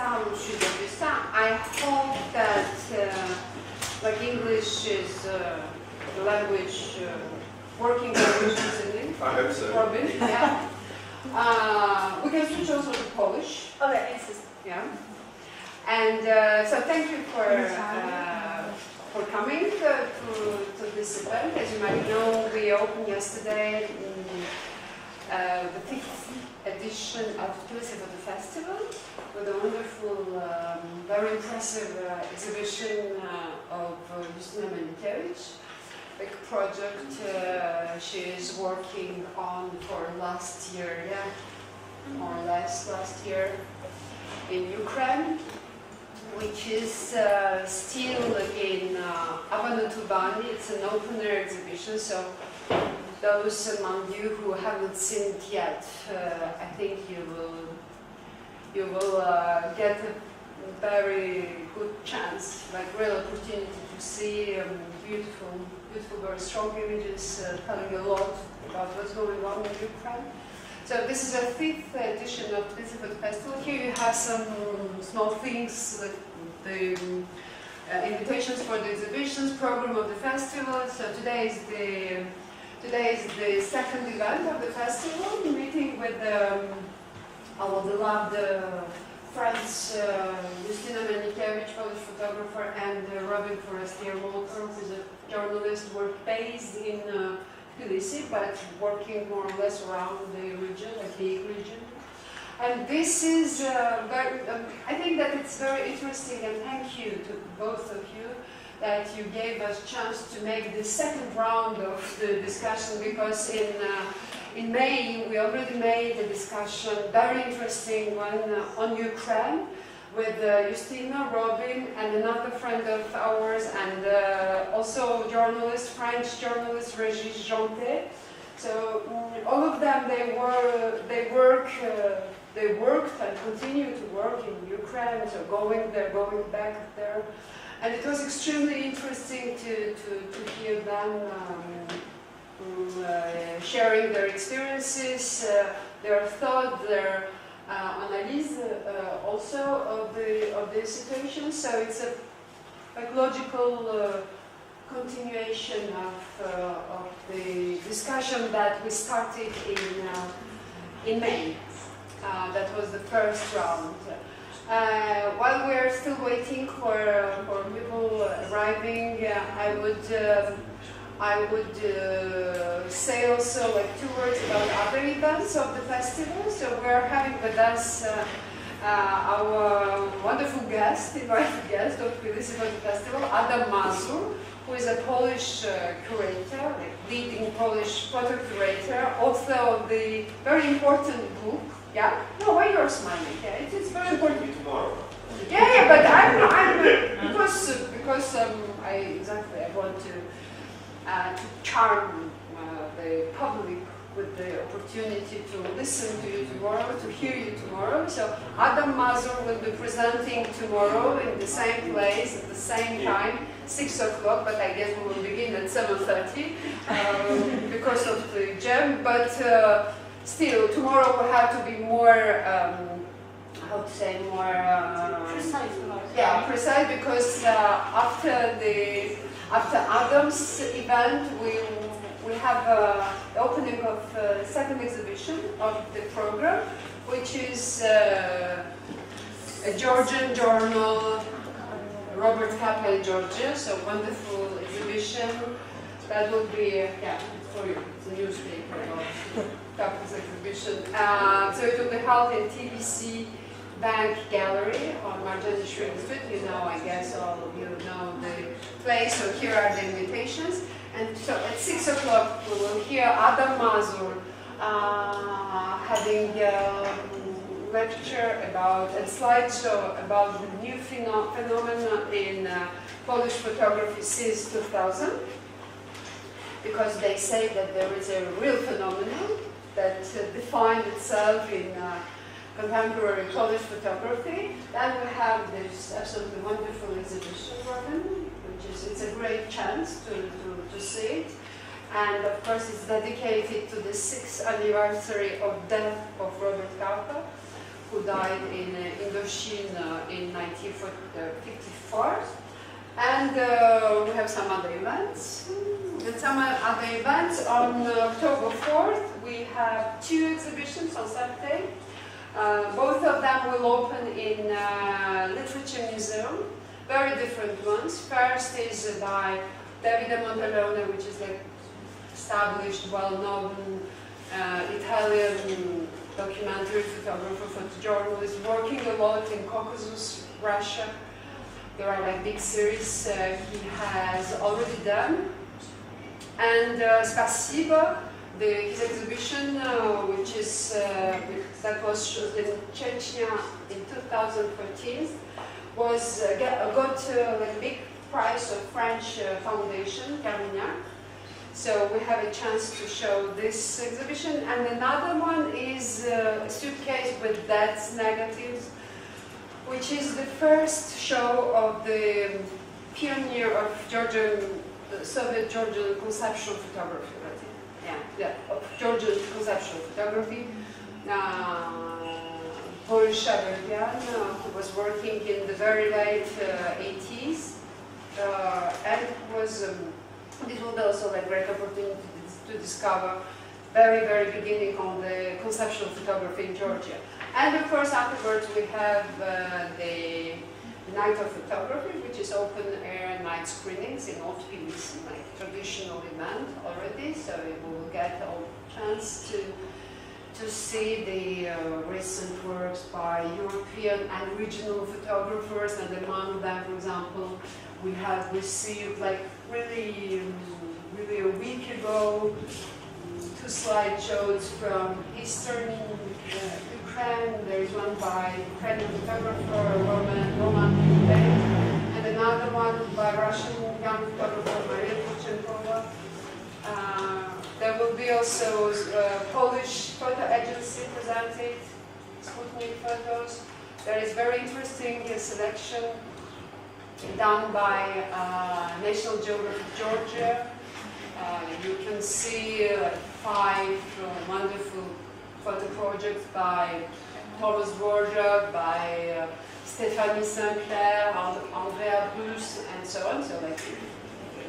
представлюючи Justyna, I hope that like English is the language, working language in English. I hope so. Robin, yeah. We can switch also to Polish. Okay. Yeah. And so thank you for coming to this event. As you might know, we opened yesterday the 5th edition of Tbilisi for the festival with a wonderful, very impressive exhibition of Justyna Mielnikiewicz. Big project she is working on for last year, yeah, more or less last year in Ukraine, which is still in Tbilisi. It's an open-air exhibition, so those among you who haven't seen it yet, I think you will get a very good chance, like real opportunity to see beautiful, very strong images telling a lot about what's going on in Ukraine. So this is a 5th edition of Tbilisi for the festival. Here you have some small things, like the invitations for the exhibitions, program of the festival. So today is the second event of the festival, meeting with our beloved friends, Justyna Mielnikiewicz, Polish photographer, and Robin Forestier-Walker, who is a journalist, based in Tbilisi, but working more or less around the region, a big region. And this is I think that it's very interesting, and thank you to both of you that you gave us a chance to make the second round of the discussion, because in May we already made a discussion, very interesting one on Ukraine, with Justyna, Robin, and another friend of ours, and also journalist, French journalist, Régis Janté. So all of them, they worked and continue to work in Ukraine, so going there, going back there. And it was extremely interesting to hear them sharing their experiences, their thought, their analysis also of the situation. So it's a logical continuation of the discussion that we started in May. That was the first round. While we are still waiting for people arriving, I would say also like 2 words about other events of the festival. So we're having with us our wonderful guest, invited guest of Tbilisi for the festival, Adam Mazur, who is a Polish curator, leading Polish photo curator, author of the very important book. Yeah? No, why you're smiling? Yeah, it's very important. Tomorrow. Yeah, but I'm because I want to charm the public with the opportunity to listen to you tomorrow, to hear you tomorrow. So Adam Mazur will be presenting tomorrow in the same place at the same time, 6 o'clock, but I guess we will begin at 7:30 because of the jam. But still, tomorrow will have to be more, how to say, more Precise. Yeah, precise, because after Adam's event, we have the opening of the second exhibition of the program, which is a Georgian journal, Robert Kaplan, Georgia. So wonderful exhibition. That will be for you. It's a newspaper about Kaplan's exhibition. So it will be held in Tbilisi Bank Gallery on Marjani Street. You know, I guess all of you know the place. So here are the invitations. And so at 6 o'clock we will hear Adam Mazur having a lecture about a slideshow about the new phenomenon in Polish photography since 2000. Because they say that there is a real phenomenon that defined itself in contemporary Polish photography. Then we have this absolutely wonderful exhibition, Robin, it's a great chance to see it. And of course it's dedicated to the 6th anniversary of death of Robert Capa, who died in Indochina in 1954. And we have some other events. And some other events on October 4th, we have 2 exhibitions on Saturday. Both of them will open in Literature Museum, very different ones. First is by Davide Montalone, which is like established, well-known Italian documentary photographer, photojournalist, working a lot in Caucasus, Russia. There are like big series he has already done. And Spasiba, his exhibition, which is that was shot in Chechnya in 2014, was got a big prize of French foundation, Carmignac. So we have a chance to show this exhibition. And another one is a suitcase with deaths negatives, which is the first show of the pioneer of Soviet Georgian conceptual photography. Of Georgian conceptual photography. Paul Chaverdian, who was working in the very late 80s, and was this will be also a great opportunity to discover very, very beginning on the conceptual photography in Georgia. And of course, afterwards we have the Night of Photography, which is open air night screenings in Tbilisi, like traditional event already. So we will get a chance to see the recent works by European and regional photographers. And among them, for example, we have received like really a week ago 2 slideshows from Eastern Ukraine. There is one by Ukrainian photographer Roman and another one by Russian young photographer Maria Turchenkova. There will be also Polish photo agency presented, Sputnik Photos. There is very interesting selection done by National Geographic Georgia. You can see 5 wonderful photo projects by Thomas Dvorak, by Stéphanie Sinclair, Andrea Bruce, and so on. So like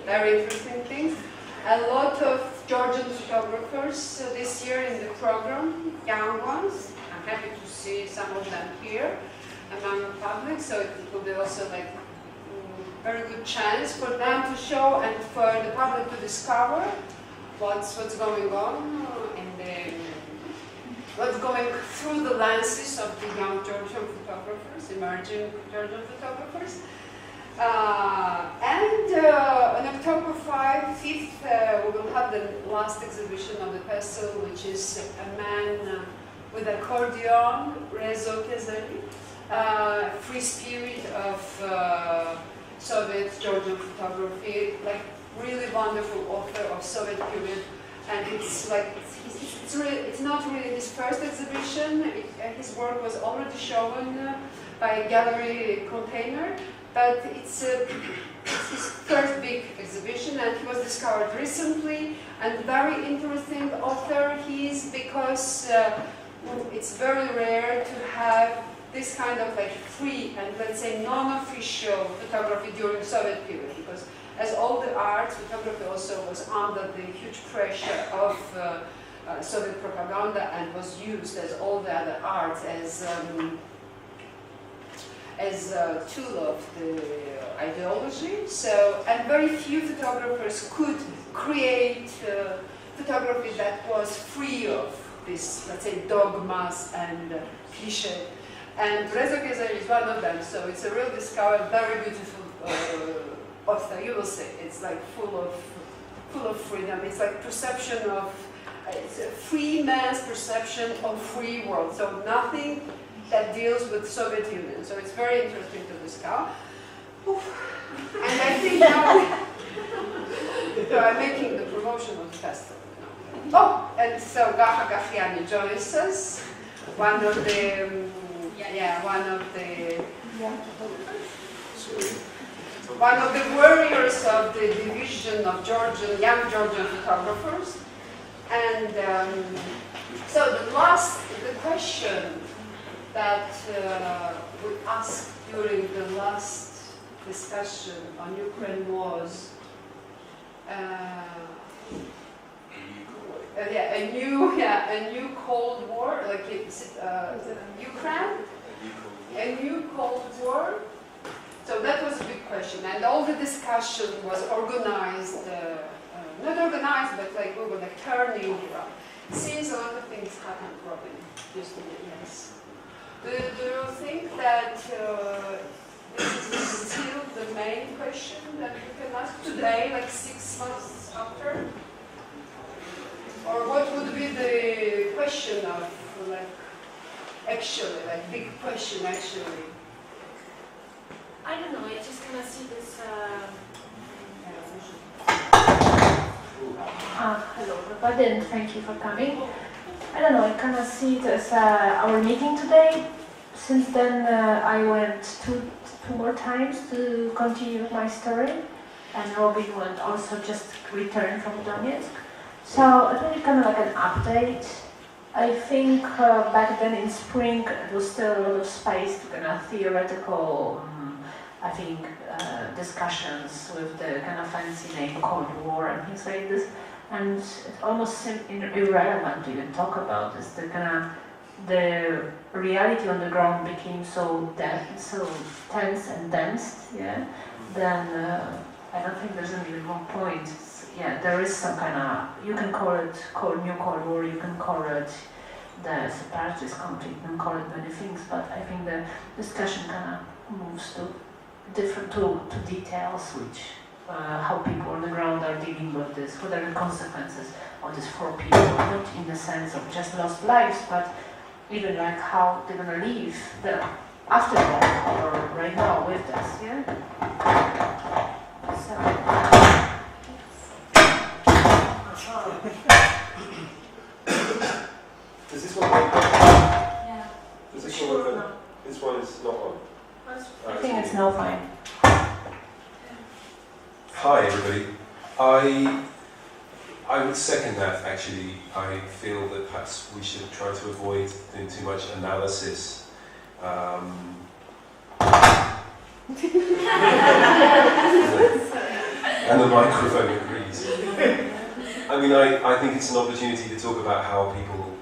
very interesting things. A lot of Georgian photographers this year in the program, young ones. I'm happy to see some of them here among the public. So it will be also like very good chance for them to show and for the public to discover what's going on in what's going through the lenses of the young Georgian photographers, emerging Georgian photographers. And on October 5th, we will have the last exhibition of the pestle, which is a man with accordion, Rezo Kezeli, free spirit of Soviet Georgian photography, like really wonderful author of Soviet period, and it's like it's not really his first exhibition. His work was already shown by a gallery container, but it's his first big exhibition, and he was discovered recently. And very interesting author he is because it's very rare to have this kind of like free and let's say non-official photography during Soviet period, because as all the arts, photography also was under the huge pressure of Soviet propaganda and was used as all the other arts as a tool of the ideology. So, and very few photographers could create photography that was free of this, let's say, dogmas and cliché. And Rezo Kezeli is one of them, so it's a real discovery, very beautiful author. You will see, it's like full of freedom. It's like perception of, it's a free man's perception of free world. So nothing that deals with Soviet Union. So it's very interesting to discover. And I think now, so I'm making the promotion of the festival. Oh, and so Gaha Gafiani joins us, one of the warriors of the division of young Georgian photographers. And so the question that we asked during the last discussion on Ukraine was a new Cold War, like Ukraine, a new Cold War. So that was a big question, and all the discussion was organized, not organized, but like we were like turning around. Since a lot of things happened, Robin, Justyna, yes. Do you think that this is still the main question that we can ask today, like 6 months after? Or what would be the question of, like, actually, like big question actually? I don't know, I just kind of see this... hello everybody, and thank you for coming. I don't know, I kind of see it as our meeting today. Since then I went two more times to continue my story, and Robin went also just returned from Donetsk. So it really kind of like an update. I think back then in spring it was still a lot of space to kind of theoretical discussions with the kind of fancy name Cold War and things like this, and it almost seemed irrelevant to even talk about this. The reality on the ground became so tense and dense, yeah. Then I don't think there's any more point. Yeah, there is some kind of, you can call it new Cold War, you can call it the separatist conflict, you can call it many things, but I think the discussion kind of moves to details, which how people on the ground are dealing with this, what are the consequences of this for people, not in the sense of just lost lives, but even like how they're going to live after that, or right now with this, yeah? So. Does this one work? Yeah. Does this one work? This one is not on. I think it's no fine. Hi everybody. I would second that actually. I feel that perhaps we should try to avoid doing too much analysis. And the microphone agrees. I mean, I think it's an opportunity to talk about how people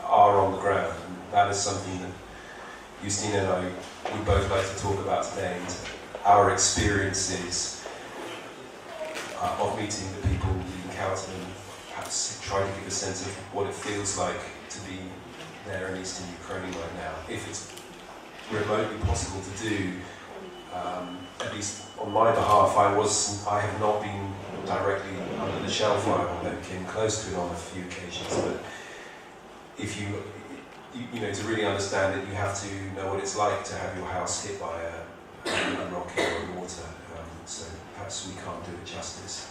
are on the ground. And that is something that Justyna and I would both like to talk about today, and our experiences of meeting the people we encounter, and perhaps try to give a sense of what it feels like to be there in eastern Ukraine right now, if it's remotely possible to do. At least on my behalf, I have not been directly under the shell fire, although I came close to it on a few occasions. But if you know, to really understand it, you have to know what it's like to have your house hit by a rocket or water. So perhaps we can't do it justice,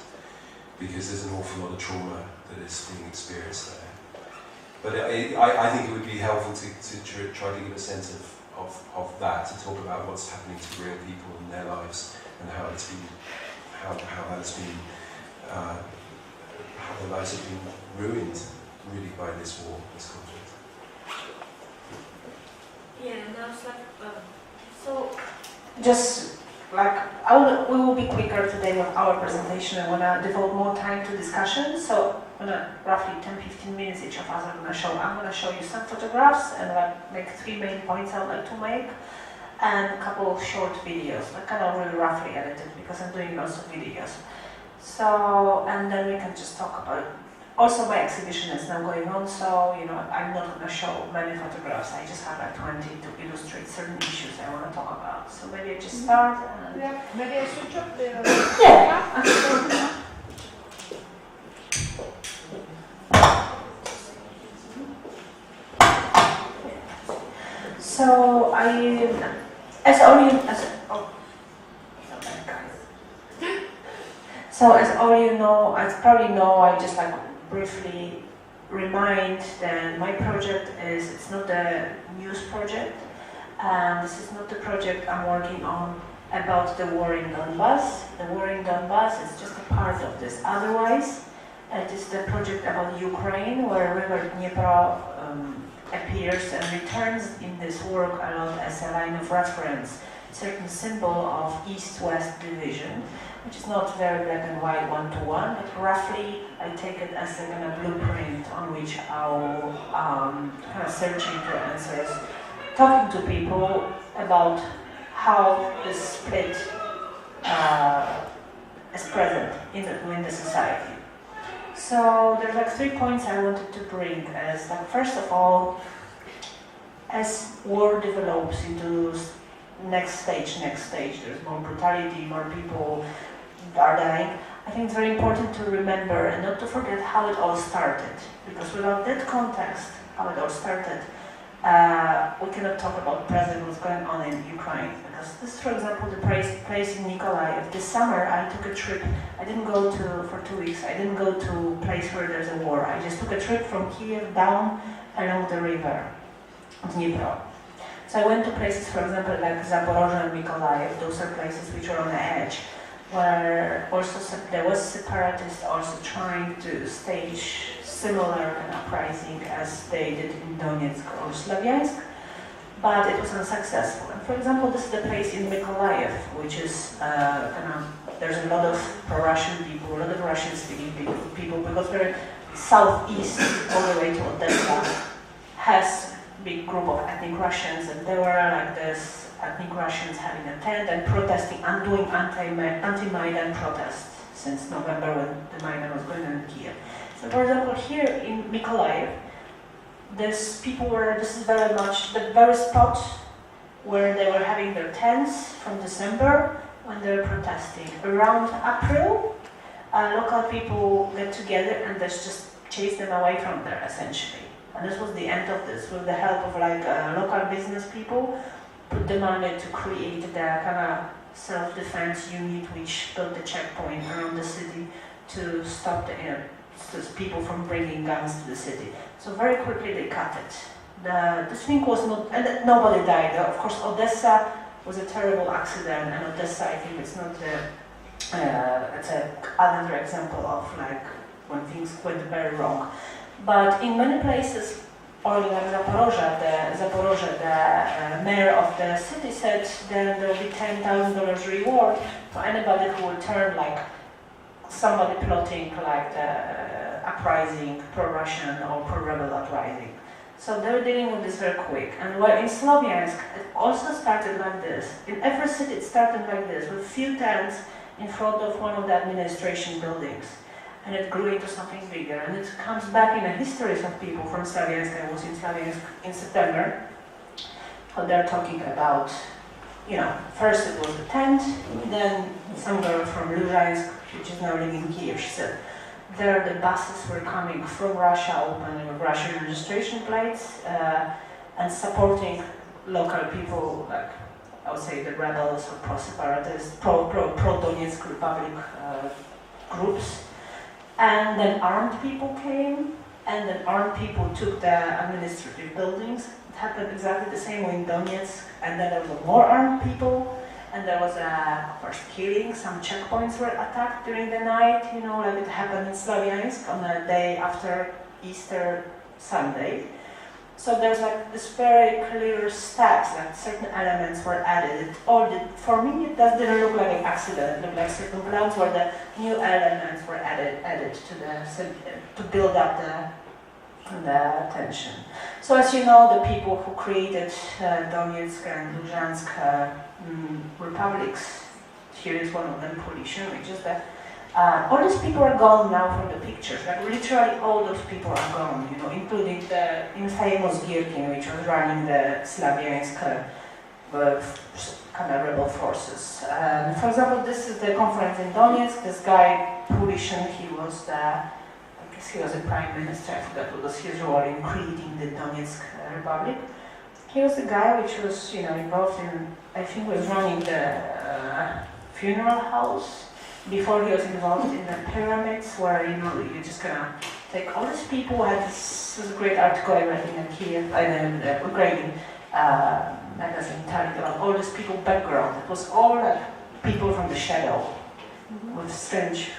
because there's an awful lot of trauma that is being experienced there. But I think it would be helpful to try to give a sense of that, to talk about what's happening to real people in their lives, and how it's been, how their lives have been ruined, really, by this war, this conflict. Yeah, now it's like, so just like we will be quicker today with our presentation. I want to devote more time to discussion, so roughly 10-15 minutes each of us are going to show. I'm going to show you some photographs and like make 3 main points I would like to make, and a couple of short videos, like kind of really roughly edited because I'm doing lots of videos. So, and then we can just talk about it. Also, my exhibition is now going on, so you know I'm not going to show many photographs. I just have like 20 to illustrate certain issues I want to talk about. So maybe I just start. And Yeah, maybe I switch up the... yeah. So as all you know, as probably know, I just like briefly remind that my project is, it's not a news project. This is not the project I'm working on about the war in Donbass. The war in Donbass is just a part of this. Otherwise, it is the project about Ukraine, where River Dnieper appears and returns in this work a lot as a line of reference, a certain symbol of East-West division, which is not very black and white one-to-one, but roughly I take it as a kind of blueprint on which I'll kind of searching for answers, talking to people about how this split is present in the society. So there's like 3 points I wanted to bring as like, first of all, as war develops into next stage, there's more brutality, more people are dying. I think it's very important to remember and not to forget how it all started, because without that context, how it all started, we cannot talk about present what's going on in Ukraine. Because this, for example, the place in Mykolaiv. This summer I took a trip. I didn't go for 2 weeks. I didn't go to a place where there's a war. I just took a trip from Kiev down along the river, Dnipro. So I went to places, for example, like Zaporozhye and Mykolaiv. Those are places which are on the edge, where also there was separatists also trying to stage similar an uprising as they did in Donetsk or Slavyansk, but it was unsuccessful. And for example, this is the place in Mykolaiv, which is there's a lot of pro-Russian people, a lot of Russian-speaking people, because we're southeast all the way to Odessa, has a big group of ethnic Russians, and there were like this ethnic Russians having a tent and protesting and doing anti-Maidan protests since November when the Maidan was going on in Kiev. So for example, here in Mykolaiv, this is very much the very spot where they were having their tents from December when they were protesting. Around April, local people get together and they just chase them away from there, essentially. And this was the end of this, with the help of like local business people, put the money to create the kind of self-defense unit which built the checkpoint around the city to stop the people from bringing guns to the city. So very quickly they cut it. This thing was not, and nobody died. Of course, Odessa was a terrible accident, and Odessa, I think it's not it's another example of like when things went very wrong. But in many places, or like Zaporozhye, the mayor of the city said there will be $10,000 reward for anybody who will turn like somebody plotting like the uprising, pro-Russian or pro-rebel uprising. So they were dealing with this very quick. And while in Slavyansk, it also started like this. In every city it started like this, with few tents in front of one of the administration buildings. And it grew into something bigger. And it comes back in the histories of people from Slavyansk. I was in Slavyansk in September. How they're talking about, first it was the tent, then some girl from Luzhansk, which is now living in Kiev, she said, there the buses were coming from Russia, open with Russian registration plates, and supporting local people, like I would say the rebels or pro-separatists, pro-Donetsk Republic groups. And then armed people came, and then armed people took the administrative buildings. It happened exactly the same way in Donetsk, and then there were more armed people. And there was a first killing, some checkpoints were attacked during the night, like it happened in Slavyansk on the day after Easter Sunday. So there's like this very clear steps, like certain elements were added. For me, it didn't look like an accident, it looked like certain plans where the new elements were added to build up the tension. So as you know, the people who created Donetsk and Luzhansk republics, here is one of them, Polishin, which is that all these people are gone now from the pictures. Like literally all those people are gone, including the infamous Girkin, which was running the Slavyansk kind of rebel forces. For example, this is the conference in Donetsk. This guy, Polishin, he was a prime minister. I forgot what was his role in creating the Donetsk Republic. He was the guy which was, involved in, I think, was running the funeral house before he was involved in the pyramids, where you just gonna take all these people. This was a great article I read in Kiev, in the Ukrainian magazine, telling about all these people background. It was all people from the shadow with strange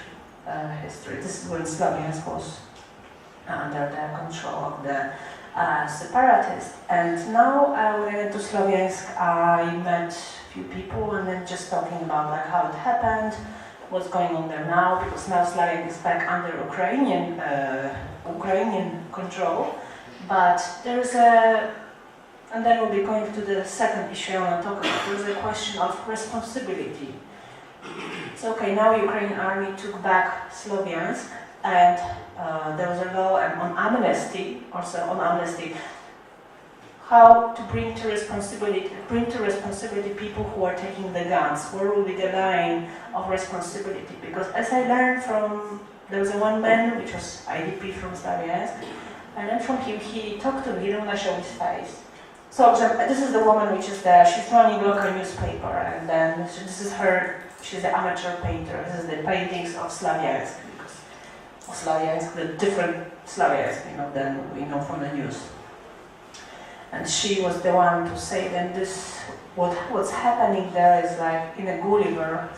history. This is when Slavyansk was under the control of the separatists. And now when I went to Sloviansk, I met a few people and then just talking about like how it happened, what's going on there now, because now Sloviansk is back under Ukrainian control. But there's and then we'll be going to the second issue I want to talk about. There's a question of responsibility. So okay, now Ukrainian army took back Sloviansk, and there was a law on amnesty, how to bring to responsibility people who are taking the guns. Where will be the line of responsibility? Because as I learned from, there was one man which was IDP from Sloviansk, and then from him he talked to me, he didn't want to show his face. So this is the woman which is there, she's running local newspaper, and then this is her, she's an amateur painter. This is the paintings of Sloviansk, because of Sloviansk, the different Sloviansk, than we know from the news. And she was the one to say that what's happening there is like in a Gulliver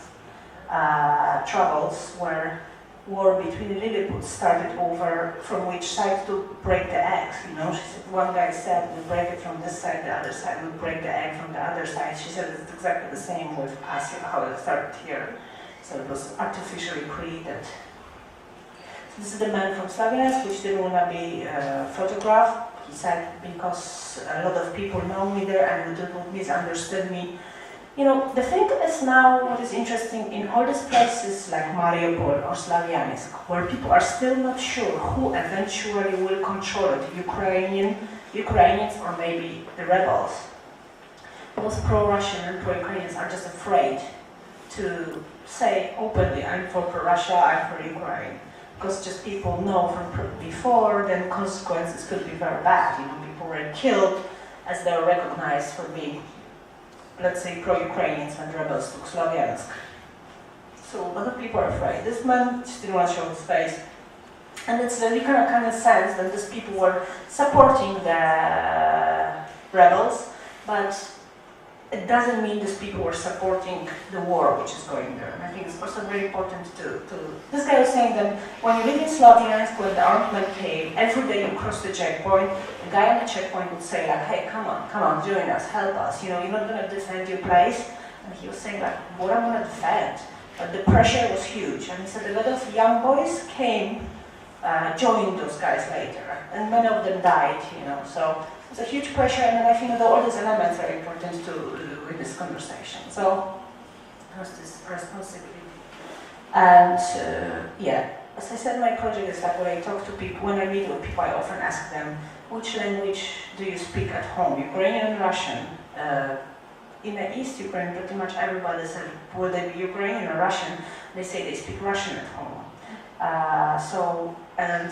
travels, where war between Lilliput started over from which side to break the eggs. She said, one guy said, we break it from this side, the other side, we break the egg from the other side. She said it's exactly the same with us, how it started here. So it was artificially created. So this is the man from Sloviansk, which didn't want to be photographed. He said, because a lot of people know me there and would misunderstood me. The thing is now, what is interesting, in all these places like Mariupol or Sloviansk, where people are still not sure who eventually will control it, Ukrainians or maybe the rebels. Both pro-Russian and pro-Ukrainians are just afraid to say openly, I'm for pro-Russia, I'm for Ukraine. Because just people know from before, then consequences could be very bad. People were killed as they were recognized for being, let's say, pro-Ukrainians when rebels took Sloviansk. So a lot of people are afraid. This man just didn't want to show his face. And it's the kind of sense that these people were supporting the rebels, but it doesn't mean these people were supporting the war which is going there. And I think it's also very important to... This guy was saying that when you live in Sloviansk, when the armed men came, every day you cross the checkpoint, the guy on the checkpoint would say like, hey, come on, join us, help us, you're not going to defend your place. And he was saying like, what am I going to defend? But the pressure was huge. And he said a lot of young boys came, joined those guys later, and many of them died, so it's a huge pressure, and I think that all these elements are important in this conversation. So there's this responsibility. And as I said, my project is like when I talk to people, when I meet with people, I often ask them, which language do you speak at home? Ukrainian and Russian. In the East Ukraine, pretty much everybody said, will they be Ukrainian or Russian? They say they speak Russian at home. And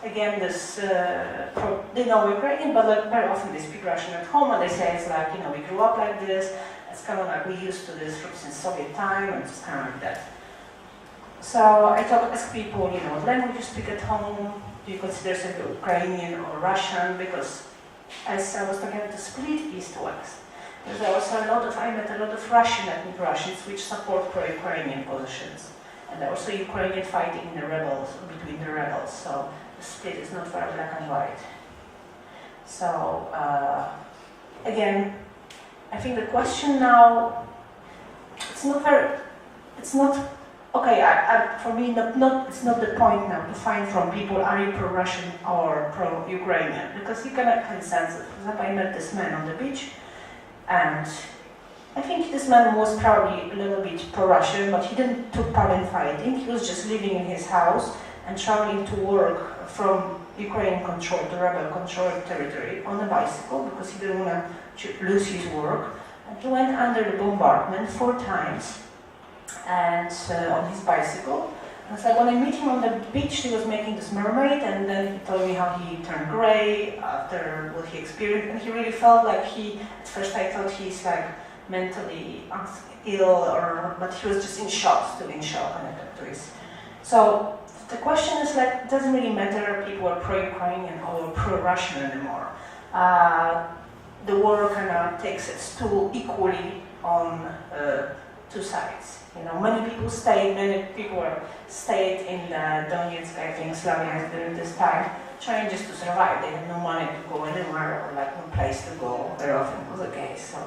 again, they know Ukrainian, but like very often they speak Russian at home, and they say it's like, we grew up like this, it's kind of like we used to this since Soviet time, and it's kind of like that. So I ask people, what language you speak at home, do you consider yourself Ukrainian or Russian, because as I was talking about the split East-West, there's also I met a lot of Russian ethnic Russians which support pro-Ukrainian positions. And also Ukrainian fighting in the rebels, between the rebels, so the split is not very black and white. So, again, I think the question now, for me, it's not the point now to find from people, are you pro-Russian or pro-Ukrainian? Because you cannot have consensus. For example, I met this man on the beach, and I think this man was probably a little bit pro-Russian, but he didn't take part in fighting. He was just living in his house and traveling to work from Ukrainian controlled to rebel controlled territory on a bicycle because he didn't want to lose his work. And he went under the bombardment 4 times and on his bicycle. And so when I met him on the beach, he was making this mermaid, and then he told me how he turned grey after what he experienced, and he really felt like at first I thought he's like mentally ill, but he was just in shock, still in shock, and to this. So the question is like, it doesn't really matter if people are pro-Ukrainian or pro-Russian anymore. The war kind of takes its toll equally on 2 sides. Many people stayed in Donetsk, I think, Sloviansk during this time, trying just to survive. They had no money to go anywhere or like no place to go. Very often was the case. So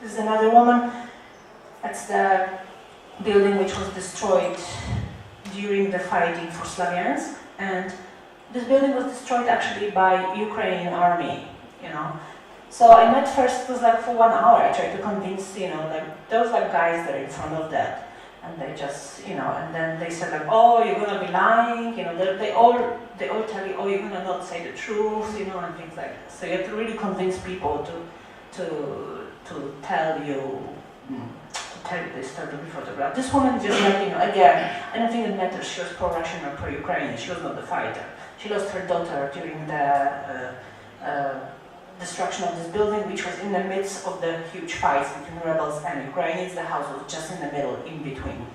this is another woman. That's the building which was destroyed during the fighting for Slavians, and this building was destroyed actually by Ukrainian army, you know. So I met first, it was like for 1 hour, I tried to convince, you know, like those like guys that are in front of that, and they just, you know, and then they said like, oh, you're gonna be lying, you know, they all tell you, oh, you're gonna not say the truth, you know, and things like that. So you have to really convince people to tell you this story to be photographed. This woman just like, you know, again, I don't think it matters, she was pro-Russian or pro-Ukrainian, she was not the fighter. She lost her daughter during the destruction of this building, which was in the midst of the huge fights between rebels and Ukrainians. The house was just in the middle, in between.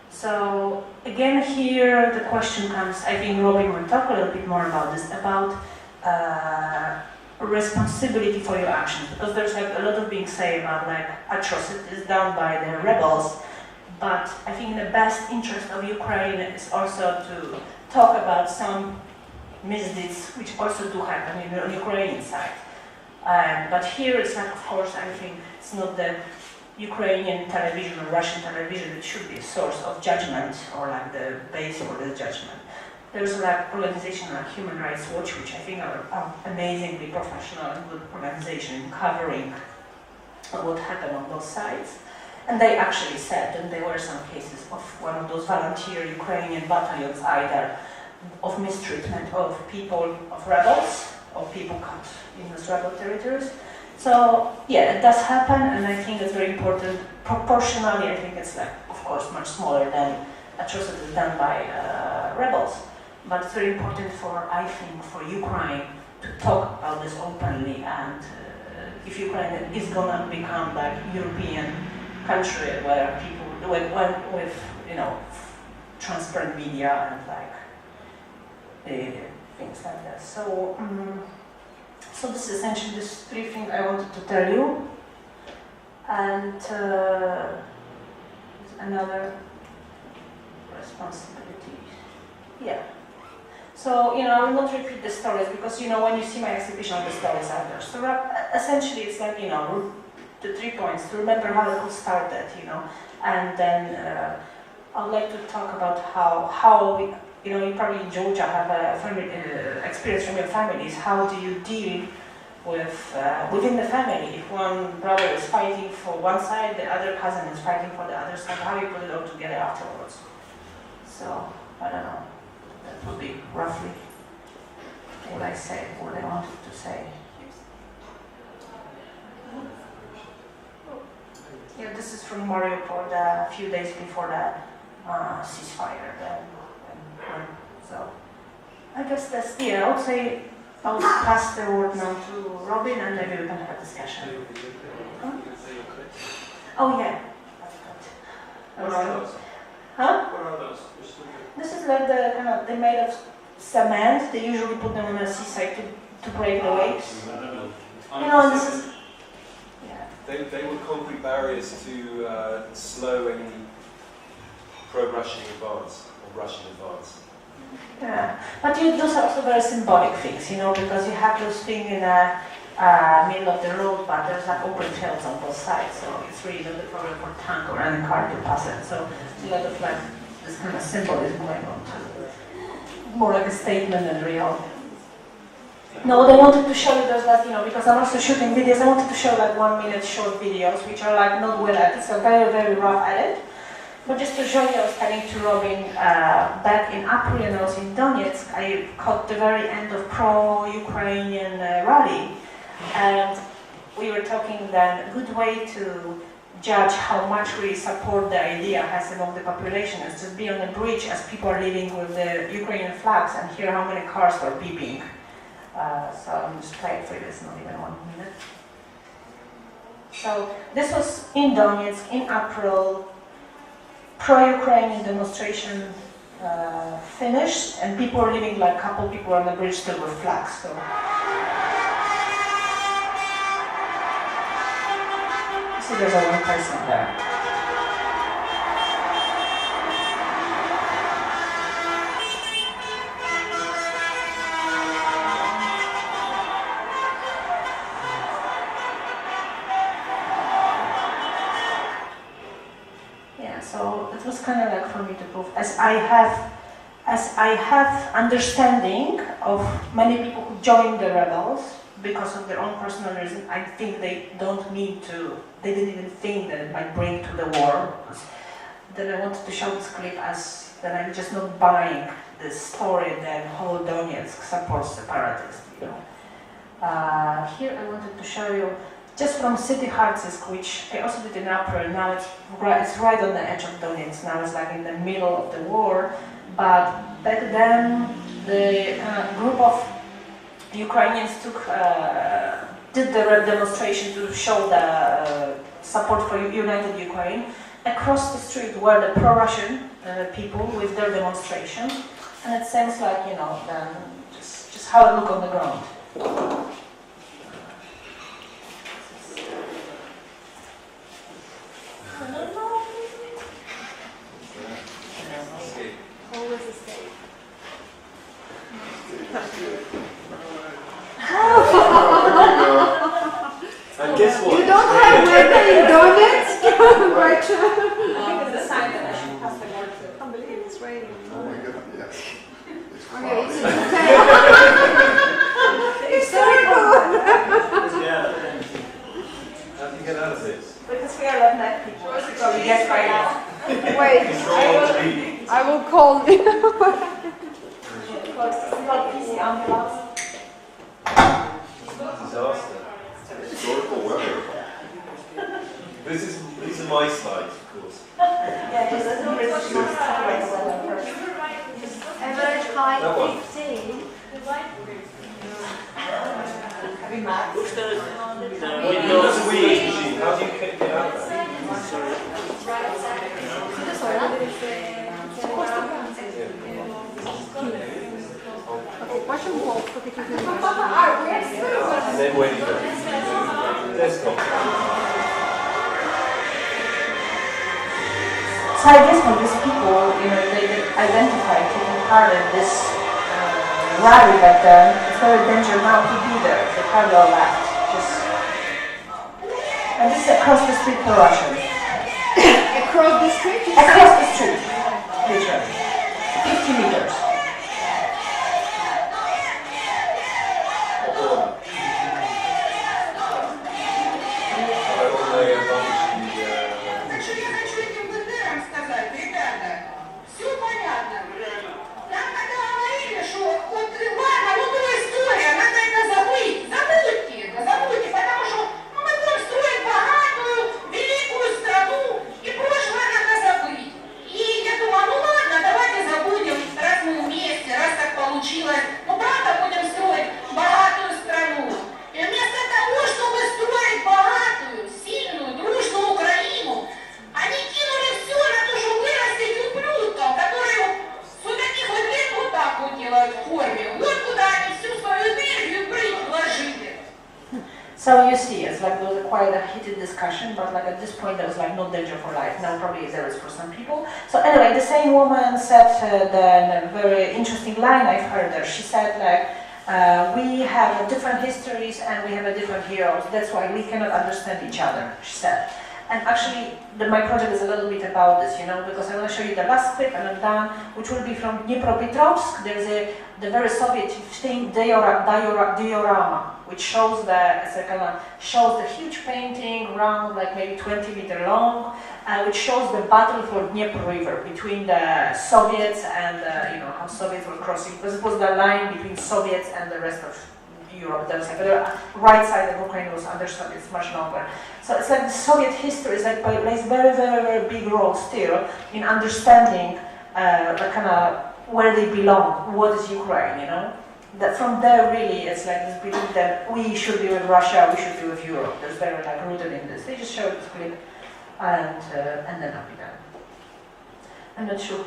So again here the question comes, I think Robin will talk a little bit more about this, about responsibility for your actions, because there's like a lot of being said about like atrocities done by the rebels, but I think the best interest of Ukraine is also to talk about some misdeeds which also do happen on the Ukrainian side. But here it's like, of course, I think it's not the Ukrainian television or Russian television that should be a source of judgment or like the base for this judgment. There's like organization like Human Rights Watch, which I think are amazingly professional and good organization in covering what happened on both sides. And they actually said, and there were some cases of one of those volunteer Ukrainian battalions either of mistreatment of people, of rebels, of people caught in those rebel territories. So yeah, it does happen, and I think it's very important. Proportionally, I think it's like, of course, much smaller than atrocities done by rebels. But it's very important for, I think, for Ukraine to talk about this openly, and if Ukraine is gonna become like European country where people, with you know, transparent media and like things like that. So, so this is essentially this 3 things I wanted to tell you, and another responsibility. Yeah. So, you know, I will not repeat the stories because, you know, when you see my exhibition, the stories are there. So essentially it's like, you know, the 3 points, to remember how it all started, you know, and then I would like to talk about how we, you know, you probably in Georgia have a family, experience from your families. How do you deal with, within the family, if one brother is fighting for one side, the other cousin is fighting for the other side, how you put it all together afterwards? So, I don't know. That would be roughly what I said, what I wanted to say. Yeah, this is from Mariupol, a few days before the ceasefire. So I guess that's, yeah, I would say I'll pass the word now to Robin, and maybe we can have a discussion. Huh? Oh yeah. What are those? Huh? What are those? This is like the kind of, they're made of cement. They usually put them on the seaside to break the waves. You know, this is, yeah. They were concrete barriers to slow any pro-Russian advance, or Russian advance. Yeah, but those are also very symbolic things, you know, because you have those things in the middle of the road, but there's like open fields on both sides, so it's really not a problem for tank or any car to pass it. So a lot of like this kind of symbolism going on too. More like a statement than real. No, what I wanted to show you was that, you know, because I'm also shooting videos, I wanted to show like 1 minute short videos, which are like not well edited, so very, very rough edit. But just to show you, I was telling to Robin, back in April and I was in Donetsk, I caught the very end of pro-Ukrainian rally. And we were talking then, a good way to judge how much we support the idea has among the population is to be on a bridge as people are living with the Ukrainian flags and hear how many cars are beeping. So I'm just playing for you, it's not even 1 minute. So this was in Donetsk in April. Pro-Ukrainian demonstration finished, and people were living like a couple people on the bridge still with flags. So. See, there's a one person there. So it was kind of like for me to prove, as I have understanding of many people who joined the rebels because of their own personal reason. I think they don't need to, they didn't even think that it might bring to the war. Then I wanted to show this clip as that I'm just not buying this story that whole Donetsk supports separatists, you know. Here I wanted to show you just from city Hartzisk, which I also did in April. Now it's right on the edge of Donetsk. Now it's like in the middle of the war. But back then, the group of Ukrainians did the demonstration to show the support for united Ukraine. Across the street were the pro-Russian people with their demonstration, and it seems like, you know, just how it looked on the ground. Always a state. And guess what? You don't have weather in Donetsk, right? The sign that I should pass the word to. I can't believe it's raining. Oh my god, yes. It's Okay, it's cloudy. it's very cool. How do you get out of this? Because we are redneck people, so we get right now. Wait, I will call you. Disaster. Historical weather. These are my slides, of course. Yeah, just a British Average height That one. 15. That's a weed machine. How do you get out of that? And then where do you go? Desktop. So I guess when these people, you know, they identify taking part in this rally back then, it's very dangerous now to be there. The parallel left. And this is across the street for Russians. Across the street? Across the street, literally. 50 meters. So you see, it's like there was quite a heated discussion, but like at this point there was like no danger for life. Now probably there is for some people. So anyway, the same woman said the very interesting line I've heard there. She said like, we have different histories and we have a different heroes. That's why we cannot understand each other, she said. And actually, my project is a little bit about this, you know, because I want to show you the last clip and I'm done, which will be from Dnipropetrovsk. There's the very Soviet thing, diorama, which shows shows the huge painting, round, like maybe 20 meters long, which shows the battle for Dnieper River between the Soviets and, you know, how Soviets were crossing, because it was the line between Soviets and the rest of Europe. There was like the right side of Ukraine was under Soviets much longer. So it's like the Soviet history is like plays very, very, very big role still in understanding where they belong, what is Ukraine, you know? That from there really it's like this belief that we should be with Russia, we should be with Europe. There's very like rooted in this. They just showed this clip and then I'll be done. I'm not sure.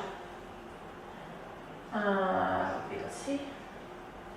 Let's see.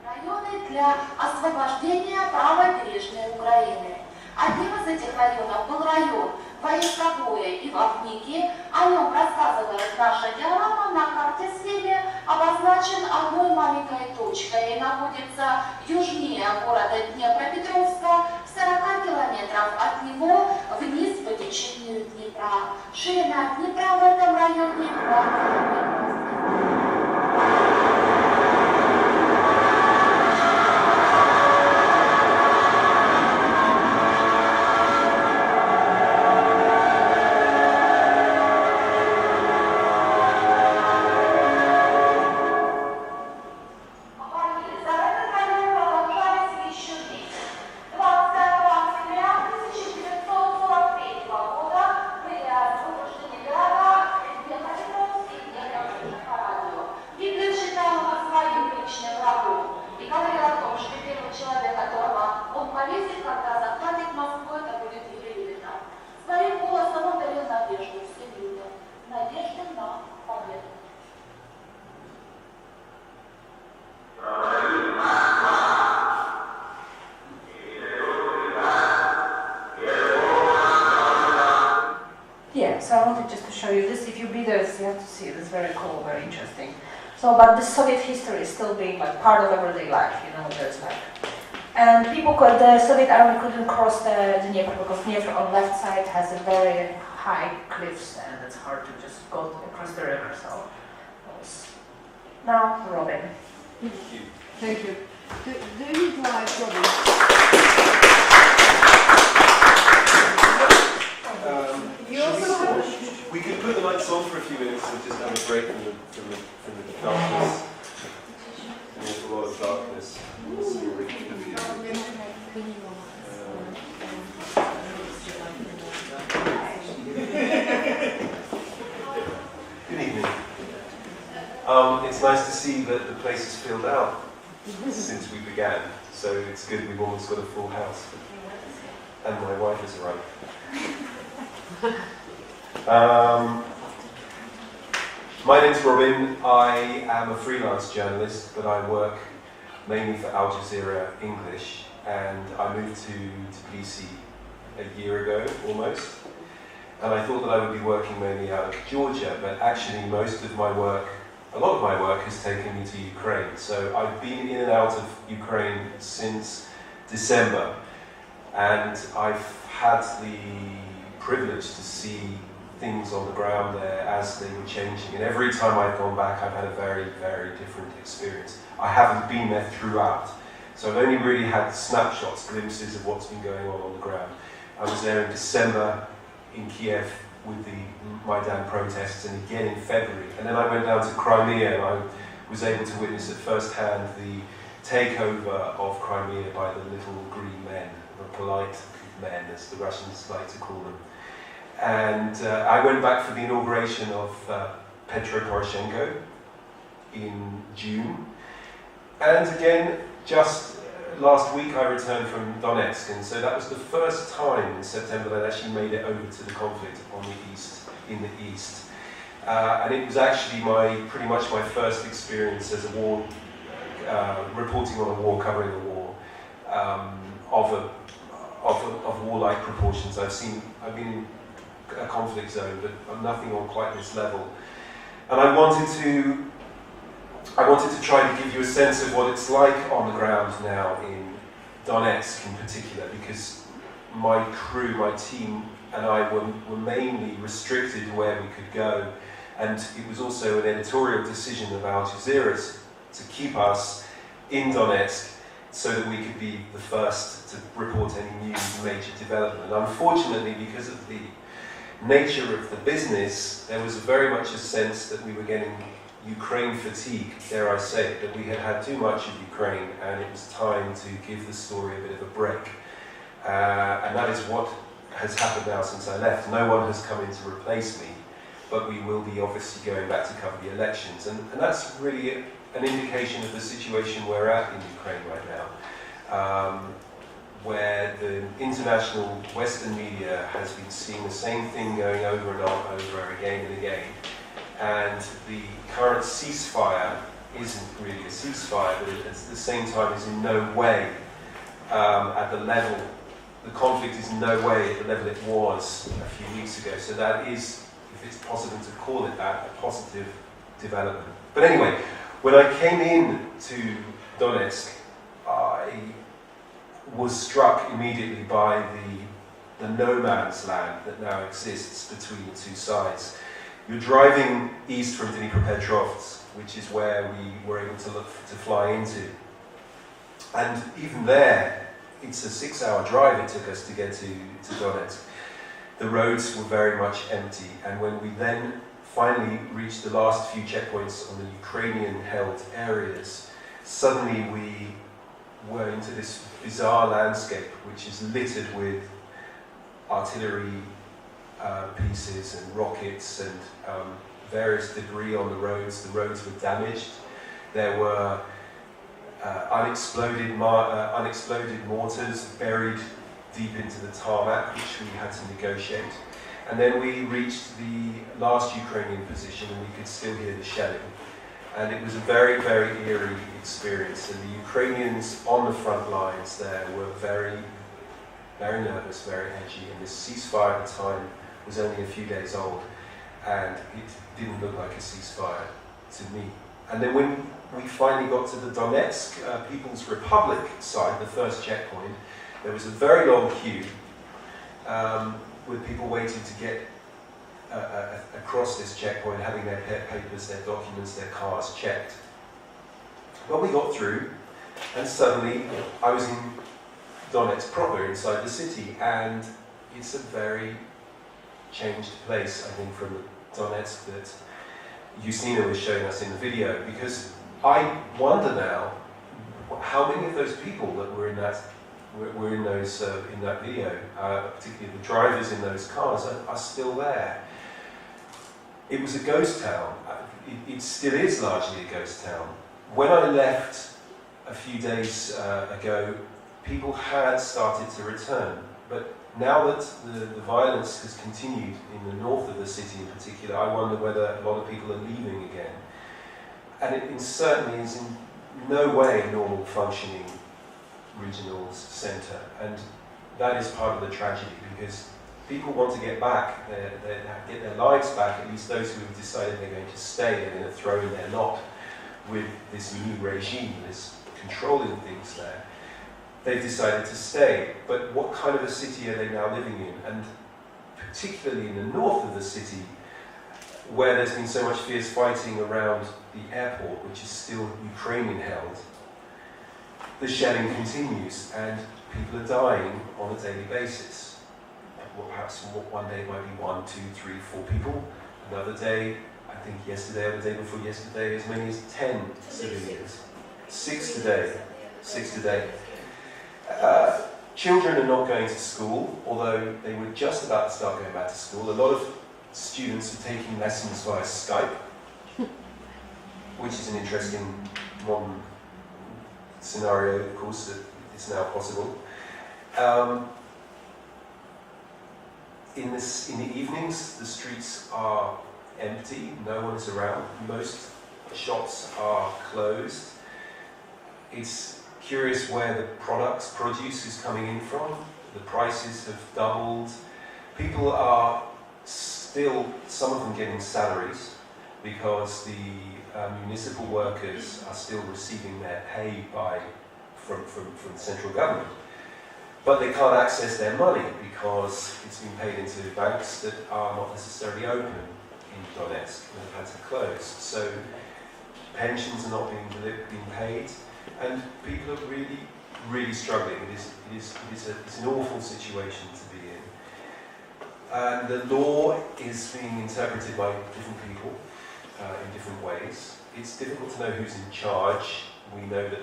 Районы для освобождения правобережной Украины. Одним из этих районов был район Войсковое и Вапники. О нем рассказывает наша диаграмма. На карте слева обозначен одной маленькой точкой и находится южнее города Днепропетровска, в 40 километров от него вниз по течению Днепра. Ширина Днепра в этом районе 2 So I wanted just to show you this. If you be there, you have to see it. It's very cool, very interesting. So, but the Soviet history is still being like part of everyday life. You know, there's like, and the Soviet army couldn't cross the Dnieper because Dnieper on left side has a very high cliffs and it's hard to just go across the river. So, now Robin. Thank you. Do you like Robin? We could put the lights on for a few minutes and just have a break from the darkness. There's a lot of darkness. Good evening. It's nice to see that the place is filled out since we began, so it's good we've almost got a full house. And my wife has arrived. My name's Robin. I am a freelance journalist, but I work mainly for Al Jazeera English, and I moved to Tbilisi a year ago, almost. And I thought that I would be working mainly out of Georgia, but actually a lot of my work has taken me to Ukraine. So I've been in and out of Ukraine since December, and I've had the privilege to see things on the ground there as they were changing. And every time I've gone back, I've had a very, very different experience. I haven't been there throughout, so I've only really had snapshots, glimpses of what's been going on the ground. I was there in December in Kiev with the Maidan protests, and again in February. And then I went down to Crimea, and I was able to witness at first hand the takeover of Crimea by the little green men, the polite men, as the Russians like to call them. And I went back for the inauguration of Petro Poroshenko in June. And again, just last week I returned from Donetsk, and so that was the first time in September that I actually made it over to the conflict in the east. And it was actually pretty much my first experience as a war, reporting on a war, covering a war, of warlike proportions. I've been in a conflict zone, but nothing on quite this level. And I wanted to try to give you a sense of what it's like on the ground now in Donetsk in particular, because my crew, my team and I were mainly restricted where we could go, and it was also an editorial decision of Al Jazeera to keep us in Donetsk so that we could be the first to report any new major development. And unfortunately, because of the nature of the business, there was very much a sense that we were getting Ukraine fatigue, dare I say, that we had had too much of Ukraine and it was time to give the story a bit of a break. And that is what has happened now since I left. No one has come in to replace me, but we will be obviously going back to cover the elections. And that's really an indication of the situation we're at in Ukraine right now, where the international Western media has been seeing the same thing going over and over again and again. And the current ceasefire isn't really a ceasefire, but at the same time is in no way at the level, the conflict is in no way at the level it was a few weeks ago. So that is, if it's possible to call it that, a positive development. But anyway, when I came in to Donetsk, I was struck immediately by the no man's land that now exists between the two sides. You're driving east from Dnipropetrovsk, which is where we were able to fly into. And even there, it's a 6-hour drive it took us to get to Donetsk. The roads were very much empty, and when we then finally reached the last few checkpoints on the Ukrainian-held areas, suddenly we were into this bizarre landscape which is littered with artillery pieces and rockets and various debris on the roads. The roads were damaged. There were unexploded mortars buried deep into the tarmac, which we had to negotiate. And then we reached the last Ukrainian position and we could still hear the shelling. And it was a very, very eerie experience. And the Ukrainians on the front lines there were very, very nervous, very edgy. And this ceasefire at the time was only a few days old. And it didn't look like a ceasefire to me. And then when we finally got to the Donetsk People's Republic side, the first checkpoint, there was a very long queue with people waiting to get across this checkpoint, having their papers, their documents, their cars checked. But we got through, and suddenly I was in Donetsk proper, inside the city, and it's a very changed place, I think, from the Donetsk that Justyna was showing us in the video, because I wonder now how many of those people that were in that in that video, particularly the drivers in those cars, are still there. It was a ghost town. It still is largely a ghost town. When I left a few days ago, people had started to return, but now that the violence has continued in the north of the city in particular, I wonder whether a lot of people are leaving again. And it certainly is in no way a normal functioning regional centre, and that is part of the tragedy, because people want to get back, get their lives back, at least those who have decided they're going to stay, they're going to throw in their lot with this new regime, this controlling things there. They've decided to stay, but what kind of a city are they now living in? And particularly in the north of the city, where there's been so much fierce fighting around the airport, which is still Ukrainian held, the shelling continues and people are dying on a daily basis. Well, perhaps one day it might be 1, 2, 3, 4 people. Another day, I think yesterday or the day before yesterday, as many as 10 civilians. 6 today. 6 today. Children are not going to school, although they were just about to start going back to school. A lot of students are taking lessons via Skype, which is an interesting modern scenario, of course, that is now possible. In the evenings, the streets are empty, no one is around. Most shops are closed. It's curious where the produce is coming in from. The prices have doubled. People are still, some of them getting salaries, because the municipal workers are still receiving their pay from the central government. But they can't access their money because it's been paid into banks that are not necessarily open in Donetsk and have had to close. So pensions are not being paid, and people are really, really struggling. It's an awful situation to be in. And the law is being interpreted by different people in different ways. It's difficult to know who's in charge. We know that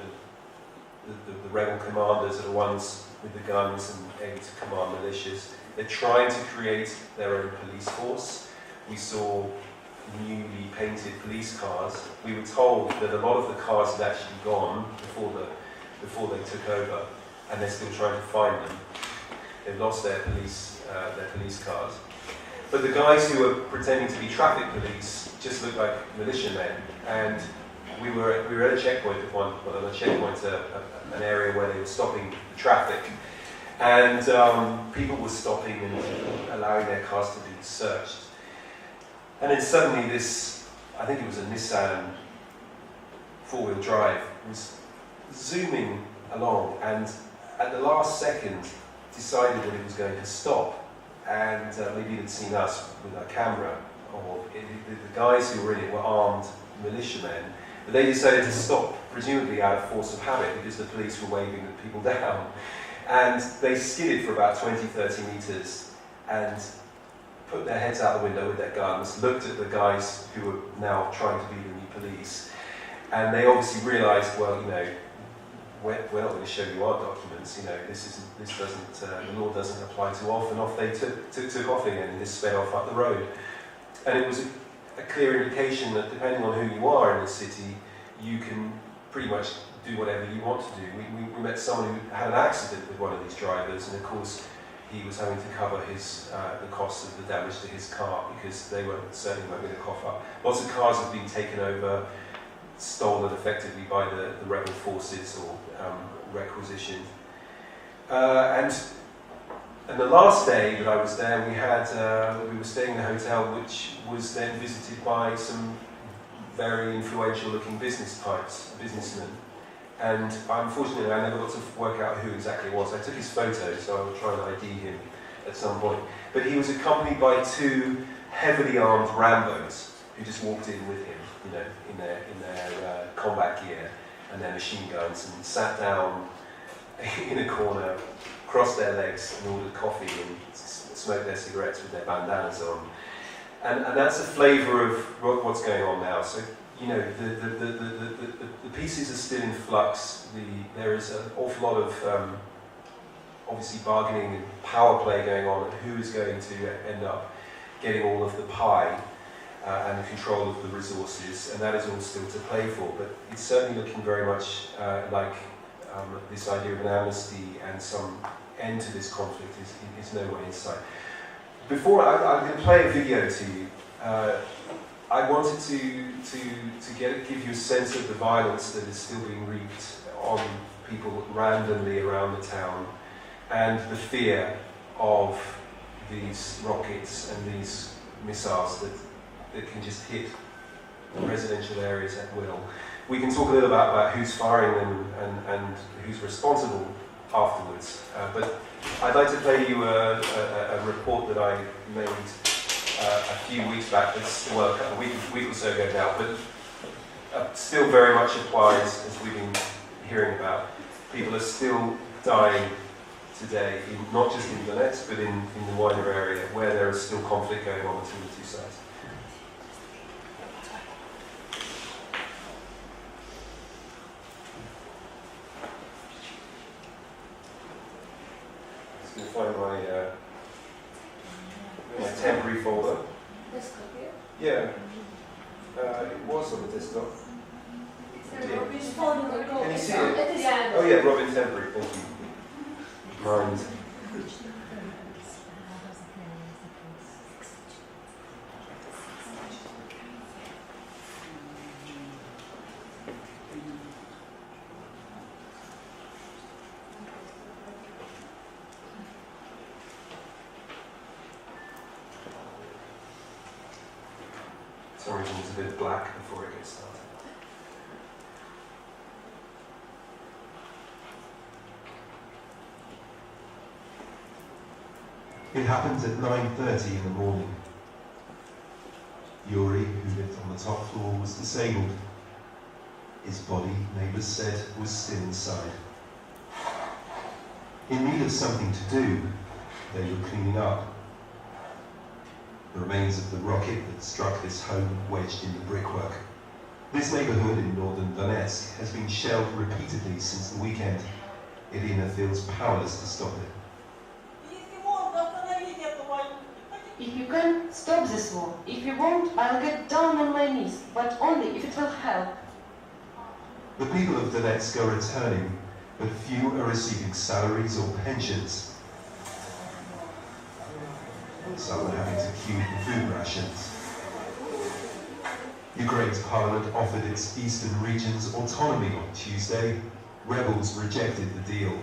the rebel commanders are the ones with the guns and able to command militias. They're trying to create their own police force. We saw newly painted police cars. We were told that a lot of the cars had actually gone before they took over, and they're still trying to find them. They've lost their police cars. But the guys who were pretending to be traffic police just looked like militiamen, and we were at a checkpoint an area where they were stopping the traffic, and people were stopping and allowing their cars to be searched. And then suddenly this, I think it was a Nissan four-wheel drive, was zooming along, and at the last second decided that it was going to stop, and maybe it had seen us with our camera, or the guys who were in it were armed militiamen, but they decided to stop, presumably out of force of habit, because the police were waving the people down. And they skidded for about 20-30 meters and put their heads out the window with their guns, looked at the guys who were now trying to be the new police, and they obviously realised, well, you know, we're not going to show you our documents, you know, the law doesn't apply too often. Off they took off again and just sped off up the road. And it was a clear indication that depending on who you are in the city, you can pretty much do whatever you want to do. We met someone who had an accident with one of these drivers, and of course he was having to cover the cost of the damage to his car, because they certainly weren't going to cough up. Lots of cars have been taken over, stolen effectively by the rebel forces, or requisitioned. And the last day that I was there, we were staying in a hotel which was then visited by some very influential looking businessmen. And unfortunately I never got to work out who exactly it was. I took his photo, so I will try and ID him at some point. But he was accompanied by two heavily armed Rambos who just walked in with him, you know, in their combat gear and their machine guns, and sat down in a corner, crossed their legs and ordered coffee and smoked their cigarettes with their bandanas on. And that's a flavour of what's going on now. So, you know, the pieces are still in flux. There is an awful lot of obviously bargaining and power play going on, and who is going to end up getting all of the pie and the control of the resources, and that is all still to play for. But it's certainly looking very much like this idea of an amnesty and some end to this conflict is nowhere in sight. Before I'm going to play a video to you, I wanted to give you a sense of the violence that is still being wreaked on people randomly around the town, and the fear of these rockets and these missiles that can just hit residential areas at will. We can talk a little about who's firing them and who's responsible afterwards. But I'd like to play you a report that I made a few weeks back, well, a week or so ago now, but still very much applies, as we've been hearing about. People are still dying today, not just in Donetsk, but in the wider area, where there is still conflict going on between the two sides. I'm just going to find my temporary folder. Desktop here? Yeah, it was on the desktop. Can you see it? Yeah. Oh yeah, Robin Temporary, thank you. Mind. For some reason it's a bit black before it gets started. It happened at 9:30 in the morning. Yuri, who lived on the top floor, was disabled. His body, neighbours said, was still inside. In need of something to do, they were cleaning up. The remains of the rocket that struck this home wedged in the brickwork. This neighbourhood in northern Donetsk has been shelled repeatedly since the weekend. Irina feels powerless to stop it. If you can, stop this war. If you won't, I'll get down on my knees, but only if it will help. The people of Donetsk are returning, but few are receiving salaries or pensions. Some are having to queue for food rations. Ukraine's parliament offered its eastern regions autonomy on Tuesday. Rebels rejected the deal.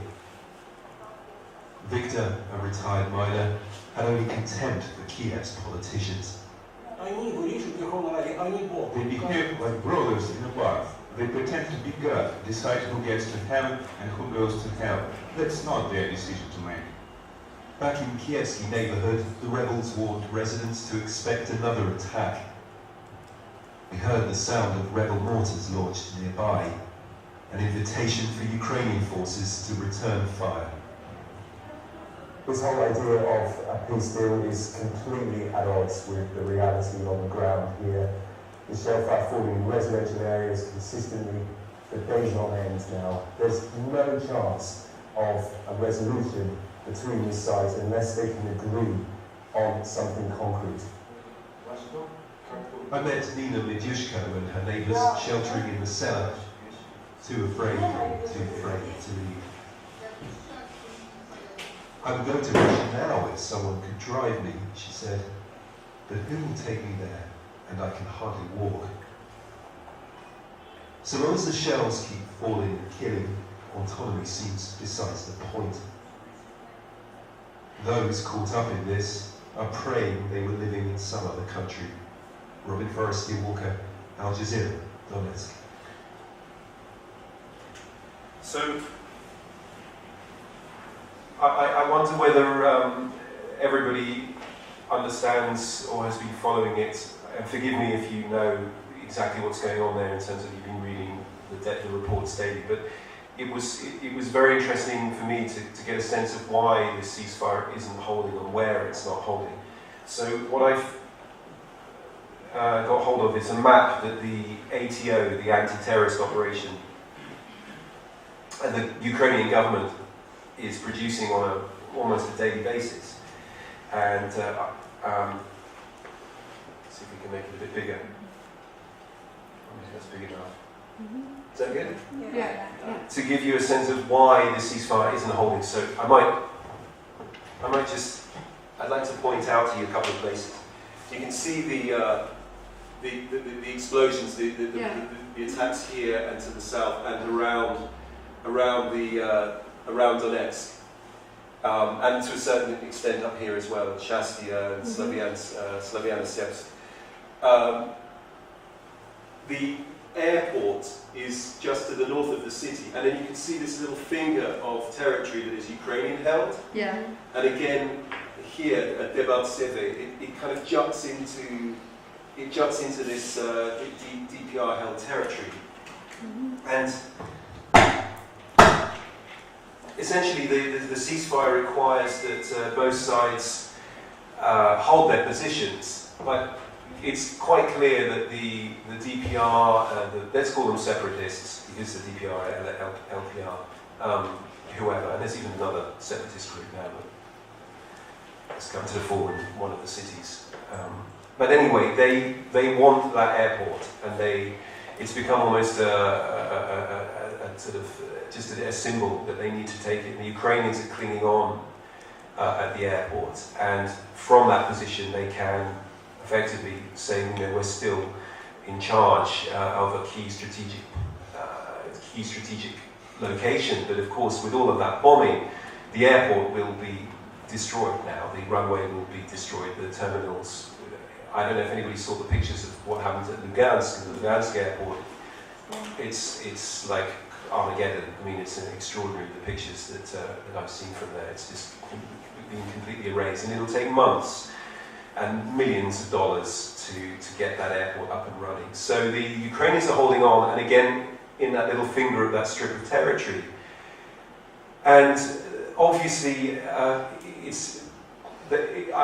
Victor, a retired miner, had only contempt for Kiev's politicians. They behave like brothers in a bar. They pretend to be God, decide who gets to heaven and who goes to hell. That's not their decision to make. Back in Kievsky neighborhood, the rebels warned residents to expect another attack. We heard the sound of rebel mortars launched nearby, an invitation for Ukrainian forces to return fire. This whole idea of a peace deal is completely at odds with the reality on the ground here. The shellfire falling in residential areas consistently for days on end now. There's no chance of a resolution between these sides unless they can agree on something concrete. I met Nina Midyushko and her neighbours sheltering in the cellar, too afraid to leave. I would go to Russia now if someone could drive me, she said, but who will take me there, and I can hardly walk. So long as the shells keep falling and killing, autonomy seems besides the point. Those caught up in this are praying they were living in some other country. Forestier-Walker, Al Jazeera, Donetsk. So, I wonder whether everybody understands or has been following it, and forgive me if you know exactly what's going on there in terms of you've been reading the reports daily, but it was very interesting for me to get a sense of why the ceasefire isn't holding and where it's not holding. So what I've got hold of is a map that the ATO, the anti-terrorist operation, and the Ukrainian government is producing on almost a daily basis. And see if we can make it a bit bigger. Maybe that's big enough. Is that good? Yeah. To give you a sense of why the ceasefire isn't holding. So I'd like to point out to you a couple of places. You can see the explosions, the attacks here and to the south and around Donetsk, and to a certain extent up here as well, Justyna and Slavyanosebsk. The airport is just to the north of the city, and then you can see this little finger of territory that is Ukrainian held. Yeah. And again, here at Debaltseve, it kind of juts into this DPR held territory. And essentially, the ceasefire requires that both sides hold their positions, but it's quite clear that the DPR, let's call them separatists, because the DPR, LPR, whoever, and there's even another separatist group now that has come to the fore in one of the cities. But anyway, they want that airport, and it's become almost a sort of just a symbol that they need to take it. And the Ukrainians are clinging on at the airport, and from that position they can effectively say, we're still in charge of a key strategic location. But of course, with all of that bombing, the airport will be destroyed now. The runway will be destroyed. The terminals. I don't know if anybody saw the pictures of what happened at Lugansk, the Lugansk airport. It's like Armageddon. I mean, it's extraordinary, the pictures that I've seen from there. It's just been completely erased, and it'll take months and millions of dollars to get that airport up and running. So the Ukrainians are holding on, and again, in that little finger of that strip of territory. And obviously, I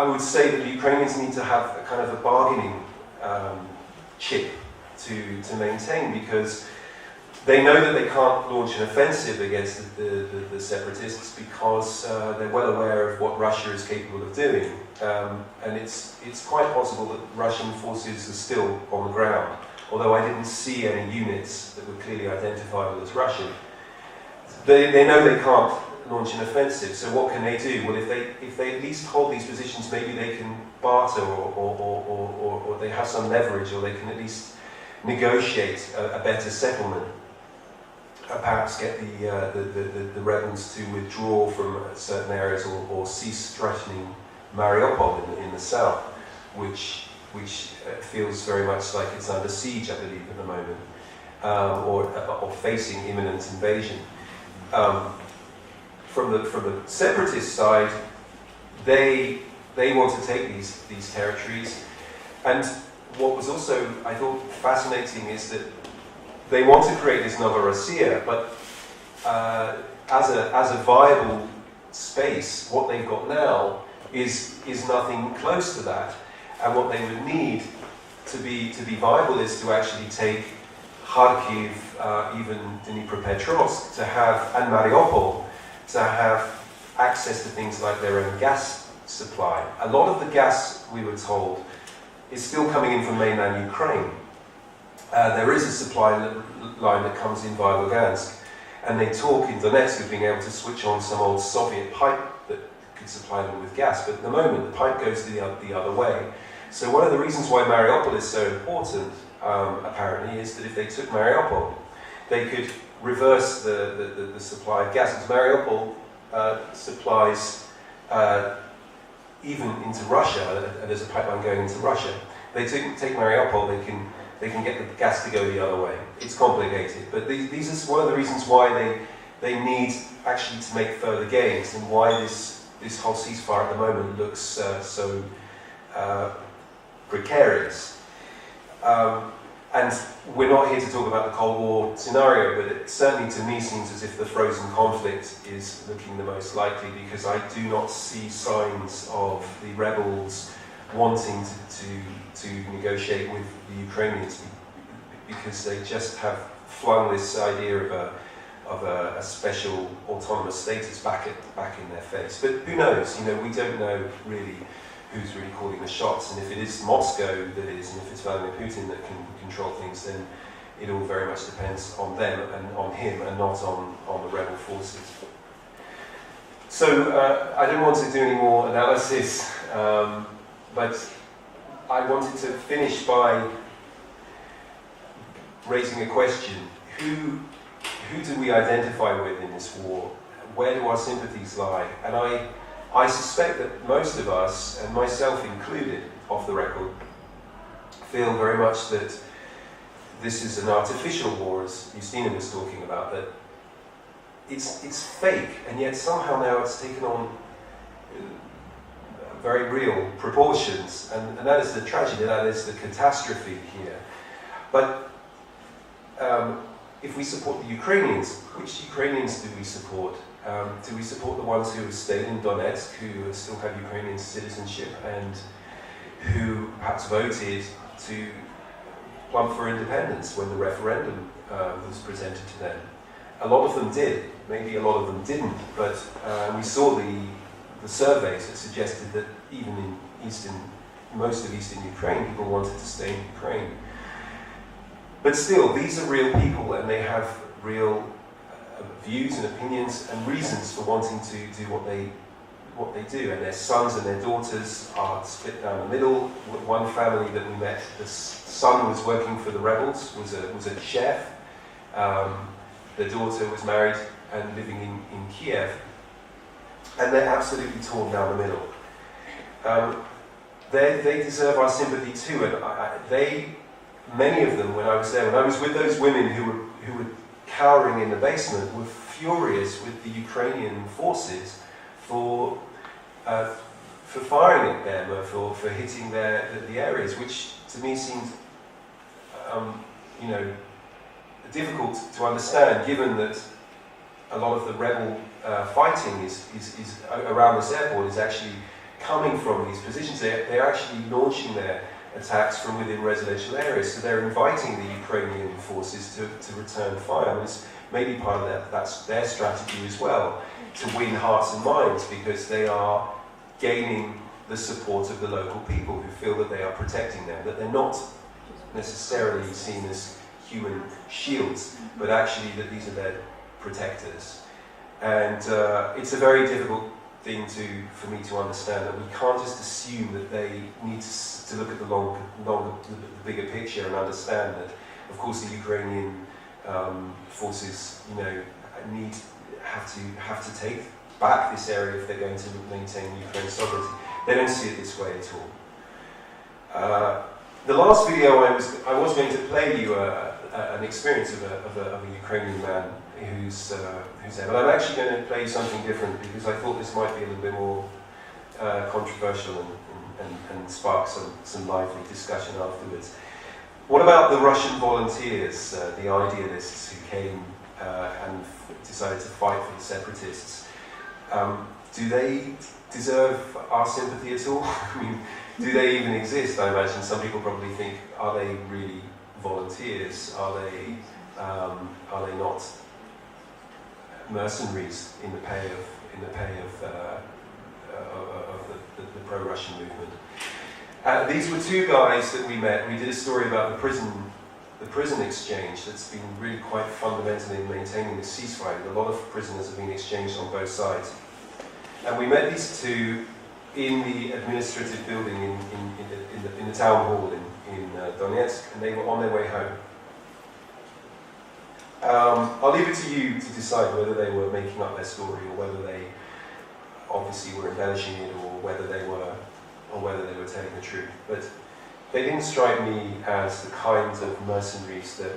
would say that the Ukrainians need to have a kind of a bargaining chip to maintain, because they know that they can't launch an offensive against the separatists, because they're well aware of what Russia is capable of doing. And it's quite possible that Russian forces are still on the ground, although I didn't see any units that were clearly identifiable as Russian. They know they can't launch an offensive, so what can they do? Well, if they at least hold these positions, maybe they can barter, or they have some leverage, or they can at least negotiate a better settlement. Perhaps get the rebels to withdraw from certain areas, or cease threatening Mariupol in the south, which feels very much like it's under siege, I believe, at the moment, or facing imminent invasion. From the separatist side, they want to take these territories. And what was also, I thought, fascinating is that they want to create this Novorossiya, but as a viable space, what they've got now is nothing close to that. And what they would need to be viable is to actually take Kharkiv, even Dnipropetrovsk, to have, and Mariupol, to have access to things like their own gas supply. A lot of the gas, we were told, is still coming in from mainland Ukraine. There is a supply line that comes in via Lugansk, and they talk in Donetsk of being able to switch on some old Soviet pipe that could supply them with gas, but at the moment the pipe goes the other way. So one of the reasons why Mariupol is so important, apparently, is that if they took Mariupol, they could reverse the supply of gas. Because Mariupol supplies even into Russia, and there's a pipeline going into Russia. They take Mariupol, they can get the gas to go the other way. It's complicated, but these are one of the reasons why they need actually to make further gains, and why this whole ceasefire at the moment looks so precarious. And we're not here to talk about the Cold War scenario, but it certainly to me seems as if the frozen conflict is looking the most likely, because I do not see signs of the rebels wanting to negotiate with the Ukrainians, because they just have flung this idea of a special autonomous status back in their face. But who knows? You know, we don't know really who's really calling the shots, and if it is Moscow that is, and if it's Vladimir Putin that can control things, then it all very much depends on them and on him, and not on the rebel forces. So I don't want to do any more analysis, but I wanted to finish by raising a question. Who do we identify with in this war? Where do our sympathies lie? And I suspect that most of us, and myself included, off the record, feel very much that this is an artificial war, as Justyna was talking about, that it's fake, and yet somehow now it's taken on very real proportions, and that is the tragedy, that is the catastrophe here. But if we support the Ukrainians, which Ukrainians do we support? Do we support the ones who have stayed in Donetsk, who still have Ukrainian citizenship, and who perhaps voted to plump for independence when the referendum was presented to them? A lot of them did, maybe a lot of them didn't, but we saw the surveys that suggested that even in most of eastern Ukraine, people wanted to stay in Ukraine. But still, these are real people, and they have real views and opinions and reasons for wanting to do what they do, and their sons and their daughters are split down the middle. One family that we met, the son was working for the rebels, was a chef. The daughter was married and living in Kiev, and they're absolutely torn down the middle. They deserve our sympathy too, and many of them, when I was there, when I was with those women who were cowering in the basement, were furious with the Ukrainian forces for firing at them, or for hitting the areas, which to me seemed difficult to understand, given that a lot of the rebel fighting is around this airport is actually coming from these positions. They're actually launching their attacks from within residential areas, so they're inviting the Ukrainian forces to return fire. And it's maybe part of that's their strategy as well, to win hearts and minds, because they are gaining the support of the local people who feel that they are protecting them, that they're not necessarily seen as human shields, but actually that these are their protectors. And it's a very difficult thing for me to understand, that we can't just assume that they need to look at the bigger picture and understand that, of course, the Ukrainian forces, have to take back this area if they're going to maintain Ukraine's sovereignty. They don't see it this way at all. The last video I was going to play you an experience of a Ukrainian man who's there, but I'm actually going to play you something different, because I thought this might be a little bit more controversial and spark some lively discussion afterwards. What about the Russian volunteers, the idealists who came and decided to fight for the separatists? Do they deserve our sympathy at all? I mean, do they even exist? I imagine some people probably think, are they really volunteers? Are they not mercenaries in the pay of the pro-Russian movement? These were two guys that we met. We did a story about the prison exchange that's been really quite fundamental in maintaining the ceasefire. A lot of prisoners have been exchanged on both sides. And we met these two in the administrative building in the town hall in Donetsk, and they were on their way home. I'll leave it to you to decide whether they were making up their story or whether they obviously were embellishing it or whether they were telling the truth. But they didn't strike me as the kinds of mercenaries that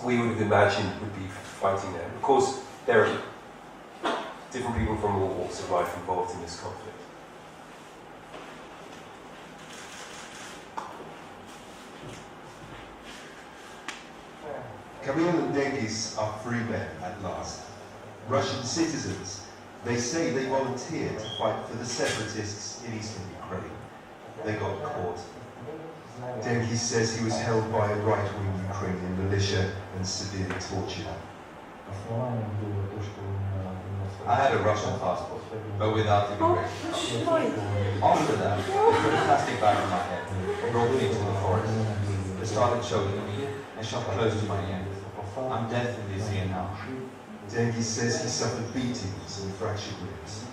we would have imagined would be fighting there. Of course, there are different people from all walks of life involved in this conflict. Kamil and Dengis are free men at last. Russian citizens. They say they volunteered to fight for the separatists in eastern Ukraine. They got caught. Dengis says he was held by a right-wing Ukrainian militia and severely tortured. I had a Russian passport, but without immigration. After that, they put a plastic bag on my head and brought me into the forest. They started choking me and shot close to my ear. I'm deaf in this ear now. Dengis says he suffered beatings and fractured ribs.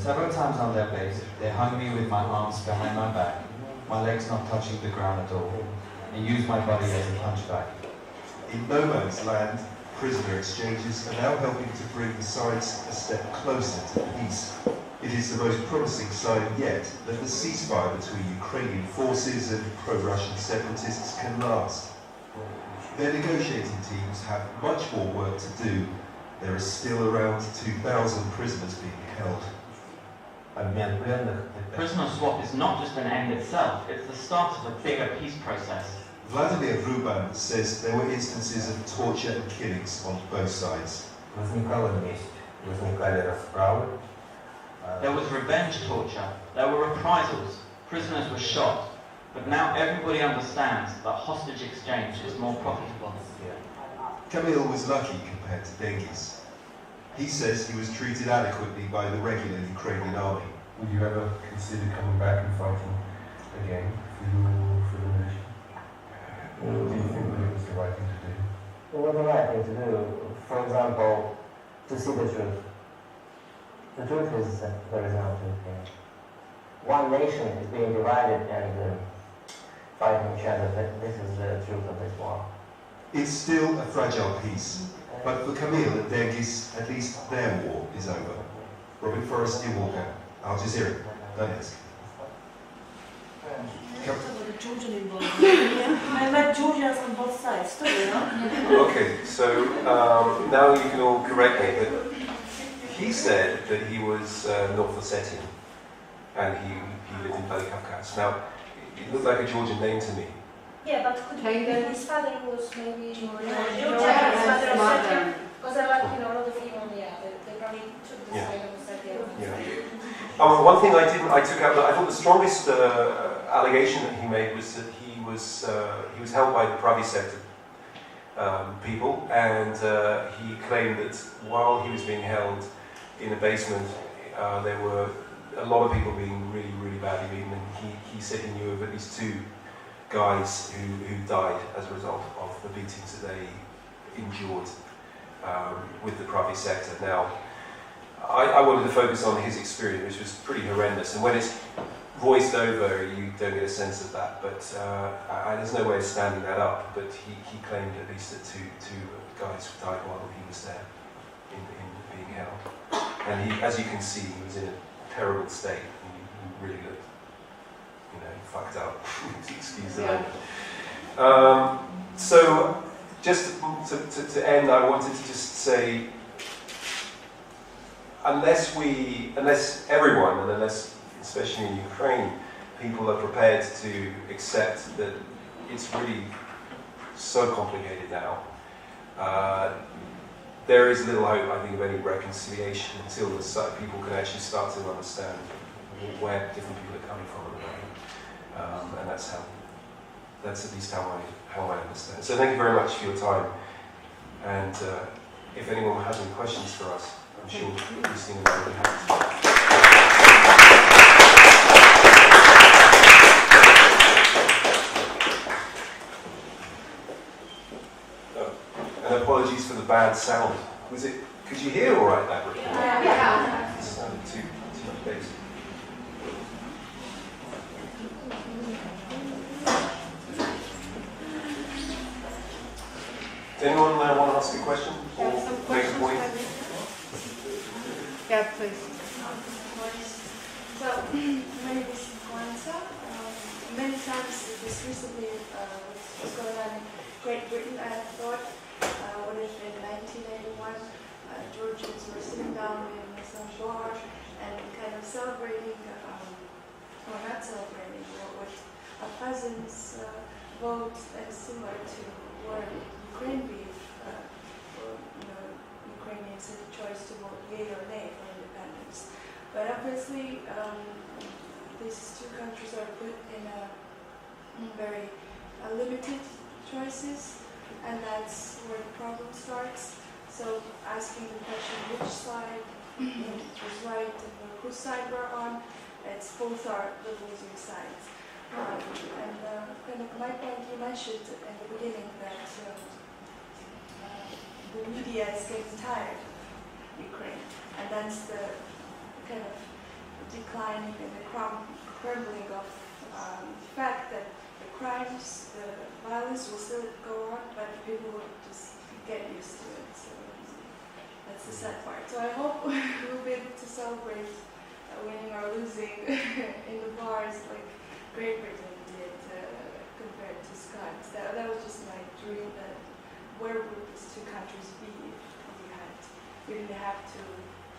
Several times on their base, they hung me with my arms behind my back, my legs not touching the ground at all, and used my body as a punch bag. In no man's land, prisoner exchanges are now helping to bring the sides a step closer to peace. It is the most promising sign yet that the ceasefire between Ukrainian forces and pro-Russian separatists can last. Their negotiating teams have much more work to do. There are still around 2,000 prisoners being held. Prisoner swap is not just an end itself, it's the start of a bigger peace process. Vladimir Ruban says there were instances of torture and killings on both sides. There was revenge torture, there were reprisals, prisoners were shot, but now everybody understands that hostage exchange is more profitable. Kamil was lucky compared to Dengis. He says he was treated adequately by the regular Ukrainian army. Would you ever consider coming back and fighting again for the nation? Or do you think that it was the right thing to do? It was the right thing to do. For example, to see the truth. The truth is that there is no truth here. One nation is being divided and fighting each other. This is the truth of this war. It's still a fragile peace, but for Kamil and Dengis, at least their war is over. Robin Forestier-Walker, Al Jazeera, Donetsk. Georgian involvement. I met Georgians on both sides too, you know? Okay, so now you can all correct me, but he said that he was North Ossetian and he lived in Vladikavkaz. Now, it looked like a Georgian name to me. Yeah, but could be his father was maybe Georgian, his mother. because I like, you know, a lot of people, they probably took the side of Ossetia. Yeah. One thing I took out, I thought the strongest allegation that he made was that he was held by the Pravi sector people, and he claimed that while he was being held in a basement, there were a lot of people being really, really badly beaten, and he said he knew of at least 2 guys who died as a result of the beatings that they endured with the Pravi sector. Now, I wanted to focus on his experience, which was pretty horrendous, and when it's voiced over, you don't get a sense of that, but there's no way of standing that up, but he claimed at least that two guys died while he was there in being held. And he, as you can see, he was in a terrible state, he really looked, fucked up, excuse the language. So, just to end, I wanted to just say, unless everyone, and unless, especially in Ukraine, people are prepared to accept that it's really so complicated now, there is little hope, I think, of any reconciliation until people can actually start to understand where different people are coming from, and that's at least how I understand. So thank you very much for your time, and if anyone has any questions for us, I'm sure Justyna will be happy to. And apologies for the bad sound. Could you hear all right that report? Yeah. It sounded too basic. Does anyone want to ask a question or make a point? Yeah, please. So, my name is Kwanzaa. Many times this recently was going on in Great Britain. I thought, what if in 1981, Georgians were sitting down in some bar and kind of celebrating, or not celebrating, with a peasant's vote, and similar to what Ukraine beef, Ukrainians had the choice to vote yay or nay for independence. But obviously, these two countries are put in very limited choices, and that's where the problem starts. So asking the question which side was right and whose side we're on, both are the losing sides. And kind of my point, you mentioned in the beginning that the media is getting tired of Ukraine, and that's the kind of declining and the crumbling of the fact that the crimes, the violence will still go on, but people will just get used to it. So that's the sad part. So I hope we'll be able to celebrate winning or losing in the bars like Great Britain did compared to Scots. That was just my dream, that where would these two countries be if we didn't have to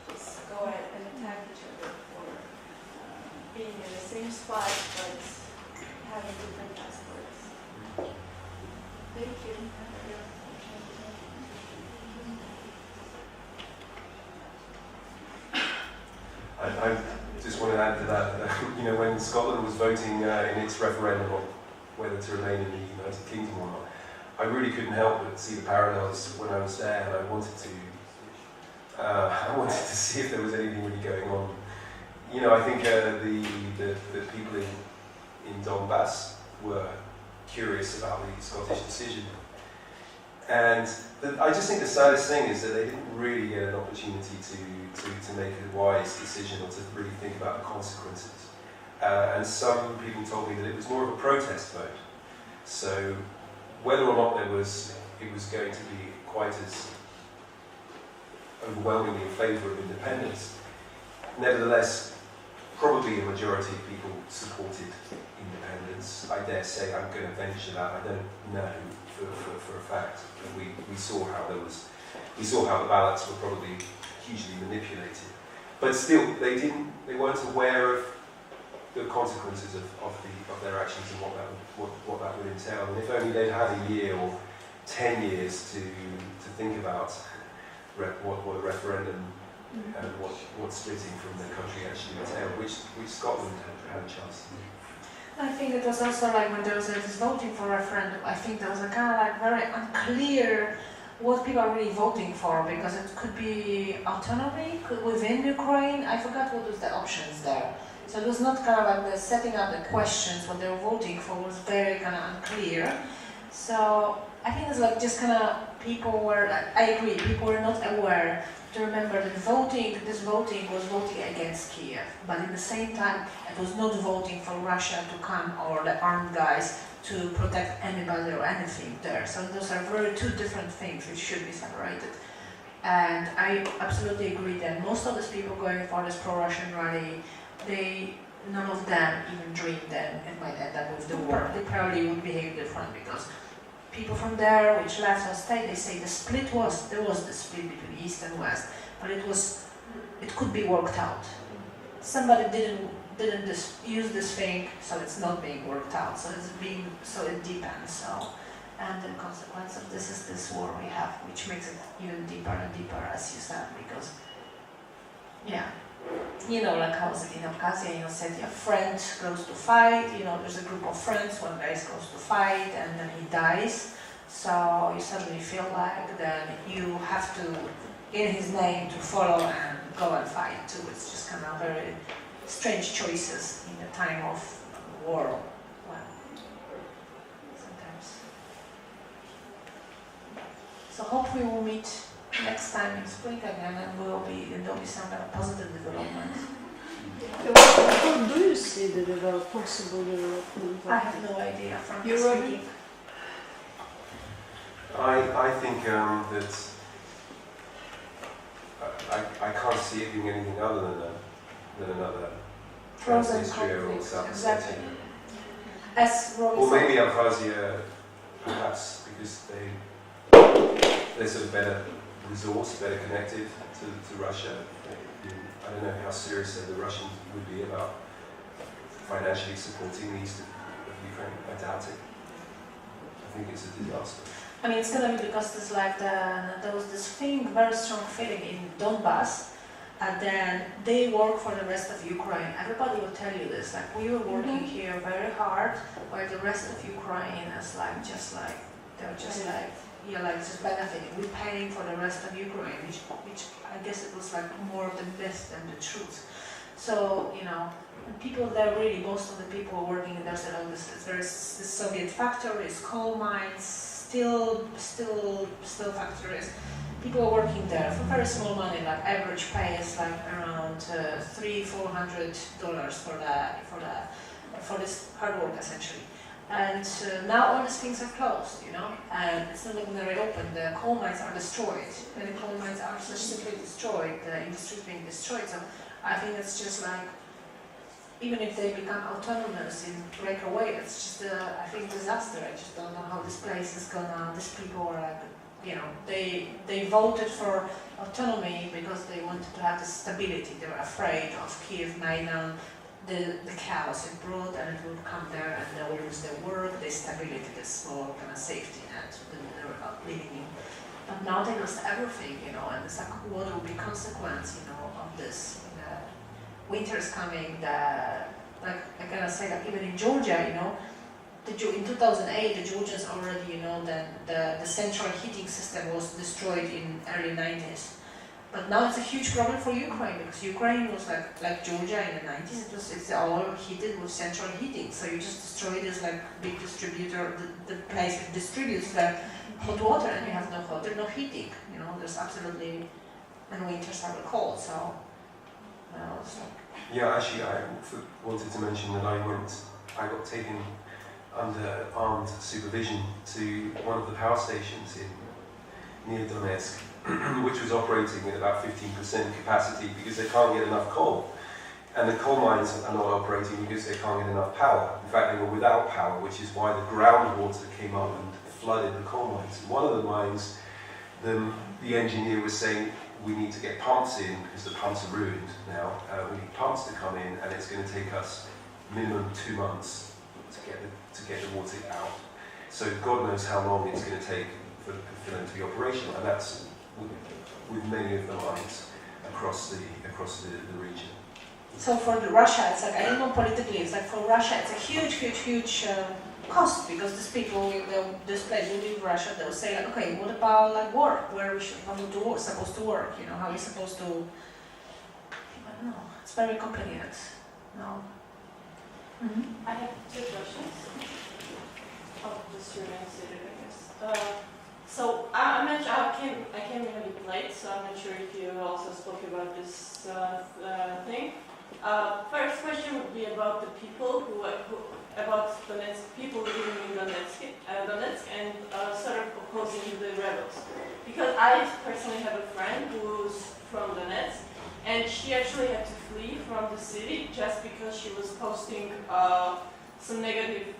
just go ahead and attack each other for being in the same spot but having different passports. Thank you. I just want to add to that, when Scotland was voting in its referendum on whether to remain in the United Kingdom or not, I really couldn't help but see the parallels when I was there, and I wanted to see if there was anything really going on. I think the people in Donbass were curious about the Scottish decision. And I just think the saddest thing is that they didn't really get an opportunity to make a wise decision or to really think about the consequences. And some people told me that it was more of a protest vote. So whether or not it was going to be quite as overwhelmingly in favour of independence, nevertheless, probably a majority of people supported independence. I dare say, I'm going to venture that, I don't know for a fact. We saw how the ballots were probably hugely manipulated. But still, they weren't aware of the consequences of their actions and what that would entail. And if only they'd had a year or 10 years to think about what a referendum and what splitting from the country actually entailed, which Scotland had a chance to do. I think it was also like when there was this voting for referendum, I think there was a kind of like very unclear what people are really voting for, because it could be autonomy within Ukraine. I forgot what was the options there. So it was not kind of like the setting up the questions, what they were voting for was very kind of unclear. So I think it's like just kind of people were, I agree, people were not aware to remember that this voting was voting against Kiev, but at the same time it was not voting for Russia to come or the armed guys to protect anybody or anything there. So those are two different things which should be separated. And I absolutely agree that most of these people going for this pro-Russian rally, none of them even dreamed that it might end up with the war. They probably would behave different, because people from there, which left or stayed, they say there was the split between East and West, but it was it could be worked out. Somebody didn't use this thing, so it's not being worked out. So it deepens. So, and the consequence of this is this war we have, which makes it even deeper and deeper, as you said, because like I was in Abkhazia, said your friend goes to fight. There's a group of friends. One guy goes to fight, and then he dies. So you suddenly feel like then you have to, in his name, to follow and go and fight too. It's just kind of very strange choices in a time of war. Well, sometimes. So hope we will meet next time in spring again, and there'll be some kind of positive development. How do you see the possible development? I have no idea from Europe. speaking. I think that I can't see it being anything other than another Transnistria or South Exactly. Ossetia. As Or maybe Abkhazia, perhaps, because they're sort of better resourced, better connected to Russia. I don't know how serious the Russians would be about financially supporting the east of Ukraine. I doubt it. I think it's a disaster. I mean, it's gonna be because there's there was this very strong feeling in Donbass, and then they work for the rest of Ukraine. Everybody will tell you this, we were working here very hard, while the rest of Ukraine is they're just benefiting. We're paying for the rest of Ukraine, which I guess it was more the myth than the truth. So, people there really, most of the people working there said, there's the Soviet factories, coal mines, steel factories. People are working there for very small money. Average pay is around $300-400 for this hard work essentially. And now all these things are closed, and it's not going to reopen. The coal mines are destroyed. When the coal mines are just simply destroyed, the industry is being destroyed. So I think it's just even if they become autonomous and break away, it's just I think disaster. I just don't know how this place is gonna. These people are they voted for autonomy because they wanted to have the stability. They were afraid of Kiev, Maidan, the chaos it brought, and it would come there and they will lose their work, their stability, the small kind of safety net that they were living in. But now they lost everything, and it's what will be consequence, of this. Winter is coming. I cannot say that even in Georgia, in 2008, the Georgians already, the central heating system was destroyed in early 90s. But now it's a huge problem for Ukraine, because Ukraine was like Georgia in the 90s. It's all heated with central heating. So you just destroy this big distributor, the place that distributes the hot water, and you have no hot, no heating. There's absolutely, and winters are cold. So. Yeah, actually, I wanted to mention that I got taken under armed supervision to one of the power stations in near Donetsk, which was operating at about 15% capacity because they can't get enough coal. And the coal mines are not operating because they can't get enough power. In fact, they were without power, which is why the groundwater came up and flooded the coal mines. One of the mines, the engineer was saying, we need to get pumps in because the pumps are ruined now. We need pumps to come in, and it's going to take us minimum 2 months to get the water out. So God knows how long it's going to take for them to be operational, and that's with many of the mines across the region. So for Russia, it's I don't know politically. It's for Russia, it's a huge cost, because these people, this place will leave Russia. They'll say okay, what about work? Where we should supposed to work? How are we supposed to? I don't know. It's very complicated. No. I have 2 questions. Oh, just your answer, I guess. So I came in a bit late, so I'm not sure if you also spoke about this thing. First question would be about the people about Donetsk, people living in Donetsk and sort of opposing the rebels. Because I personally have a friend who's from Donetsk, and she actually had to flee from the city just because she was posting some negative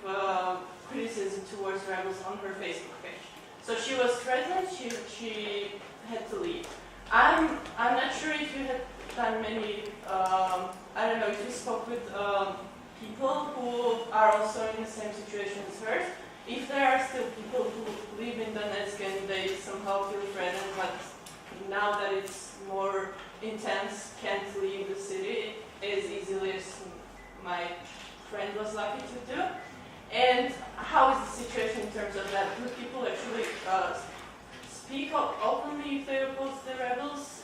criticism towards rebels on her Facebook page. So she was threatened, she had to leave. I'm not sure if you had done many, I don't know if you spoke with people who are also in the same situation as hers. If there are still people who live in Donetsk and they somehow feel threatened, but now that it's more intense, can't leave the city as easily as my friend was lucky to do. And how is the situation in terms of that? Do people actually speak openly if they oppose the rebels?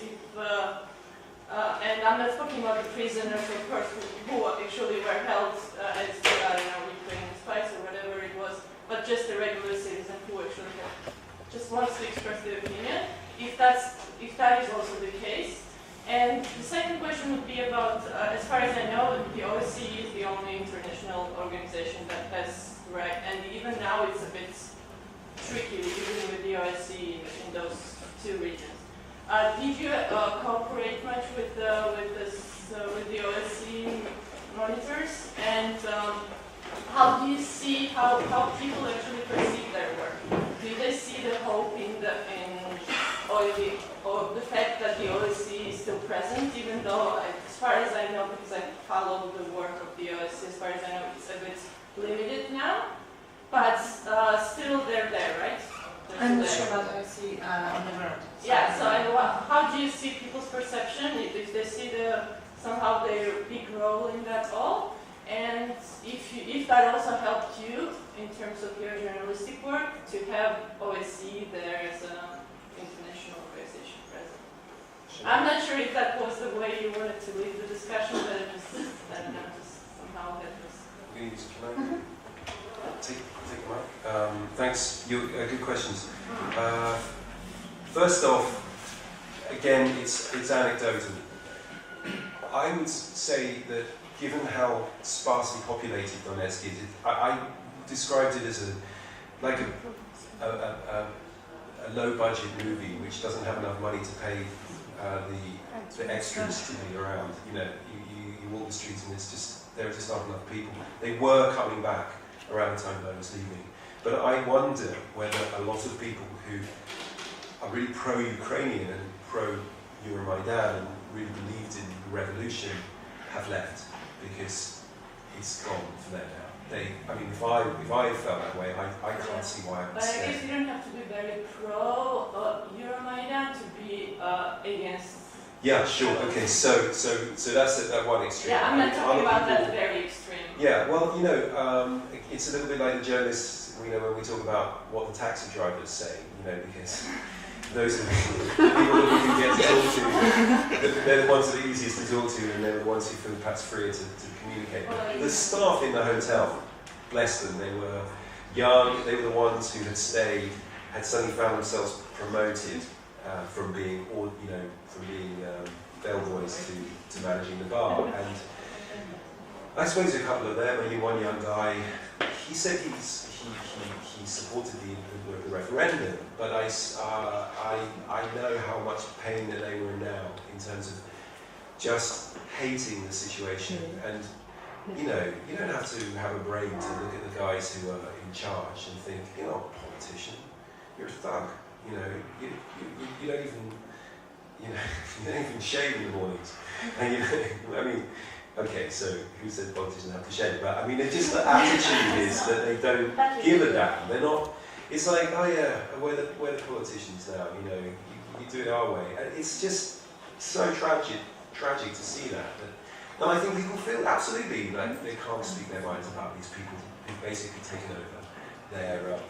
And I'm not talking about the prisoners, of course, who actually were held as, I don't know, Ukrainian spies or whatever it was, but just the regular citizen who actually just wants to express their opinion, if that is also the case. And the second question would be about, as far as I know, the OSCE is the only international organization that has right, and even now it's a bit tricky, even with the OSCE in those two regions. Did you cooperate much with the OSCE monitors, and how do you see how people actually perceive their work? Do they see the hope or the fact that the OSCE is still present, even though, as far as I know, because I follow the work of the OSCE, as far as I know, it's a bit limited now, but still they're there, right? I'm not sure about OSCE on the ground. Yeah, so how do you see people's perception, if they see somehow their big role in that all? And if that also helped you in terms of your journalistic work to have OSCE there as an international organization present. I'm not sure if that was the way you wanted to lead the discussion, but it just, I don't know, just somehow that was. Take the mic. Thanks. Good questions. First off, again, it's anecdotal. I would say that given how sparsely populated Donetsk is, I described it as a low-budget movie which doesn't have enough money to pay the extras to be around. You know, you walk the streets and there just aren't enough people. They were coming back around the time that I was leaving, but I wonder whether a lot of people who are really pro-Ukrainian and pro-Euromaidan and really believed in the revolution have left, because it's gone for them now. If I felt that way, I can't see why I would But I stay. guess you don't have to be very pro-Euromaidan to be against. Yeah, sure. Okay, so that's that one extreme. Yeah, I'm not talking about that very extreme. Yeah, well, it's a little bit like the journalists, when we talk about what the taxi drivers say, because those are the people that we can get to talk to. They're the ones that are easiest to talk to, and they're the ones who feel perhaps freer to communicate. The staff in the hotel, bless them, they were young, they were the ones who had stayed, had suddenly found themselves promoted from being bellboys to managing the bar. And I suppose a couple of them, only one young guy, he said he supported the referendum, but I know how much pain that they were in now in terms of just hating the situation. And you don't have to have a brain to look at the guys who are in charge and think, you're not a politician, you're a thug. You don't even shave in the mornings. And okay, so who said politicians have to shave? But it's just the attitude is that they don't give a damn. They're not. It's like, oh yeah, we're the politicians now. You do it our way. And it's just so tragic to see that. And I think people feel absolutely like they can't speak their minds about these people who've basically taken over their,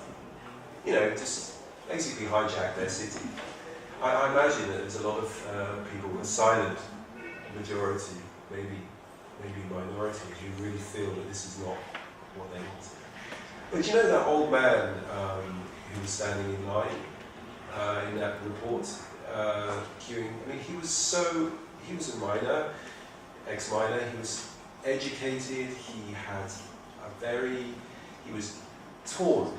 just basically hijacked their city. I imagine that there's a lot of people, a silent majority, maybe minority, who really feel that this is not what they want. But that old man who was standing in line in that report, queuing, he was a miner, ex-miner, he was educated, he was torn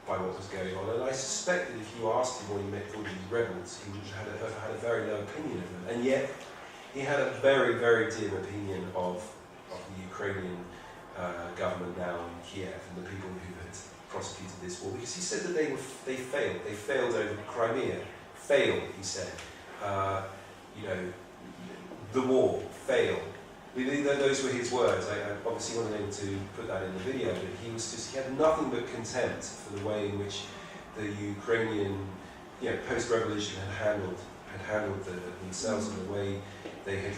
by what was going on, and I suspect that if you asked him what he meant for these rebels, he would have had a very low opinion of them, and yet he had a very, very dim opinion of the Ukrainian government now in Kiev and the people who had prosecuted this war, because he said that they failed over Crimea, he said, the war fail. Those were his words. I obviously wasn't able to put that in the video, but he had nothing but contempt for the way in which the Ukrainian, post-revolution had handled themselves, and the way they had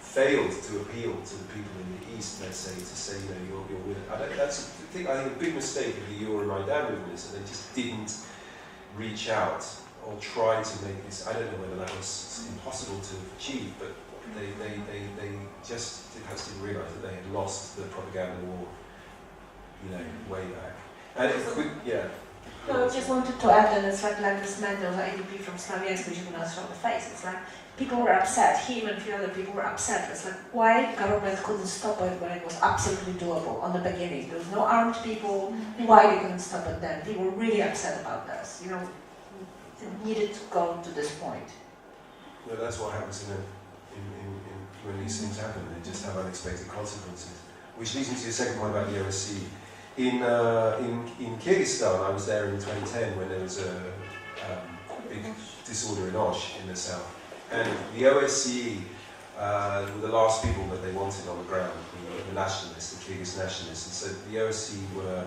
failed to appeal to the people in the East, let's say, to say, you're with it. That's I think a big mistake of the Euromaidan movement is that they just didn't reach out or try to make this. I don't know whether that was impossible to achieve, but they just didn't realise that they had lost the propaganda war, way back. And No, I just wanted to add that it's like this man, there was an ADP from Slaviansk, which you can show the face. It's like people were upset, him and a few other people were upset. It's like, why government couldn't stop it when it was absolutely doable on the beginning? There was no armed people, why they couldn't stop it then? People were really upset about this, it needed to go to this point. No, that's what happens when these things happen. They just have unexpected consequences. Which leads me to your second point about the OSCE. In Kyrgyzstan, I was there in 2010 when there was a big disorder in Osh in the south. And the OSCE were the last people that they wanted on the ground, the nationalists, the Kyrgyz nationalists. And so the OSCE were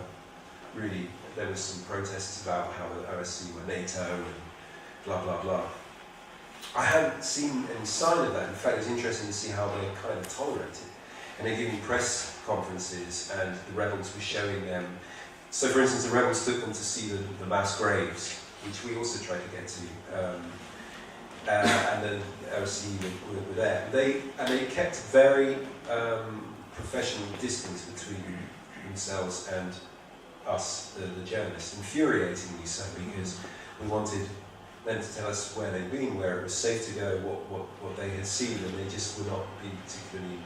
really, there was some protests about how the OSCE were NATO and blah, blah, blah. I hadn't seen any sign of that. In fact, it was interesting to see how they kind of tolerated. And they're giving press conferences, and the rebels were showing them. So, for instance, the rebels took them to see the mass graves, which we also tried to get to. And then the OSCE were there. They kept very professional distance between themselves and us, the journalists, infuriatingly so, because we wanted them to tell us where they'd been, where it was safe to go, what they had seen, and they just would not be particularly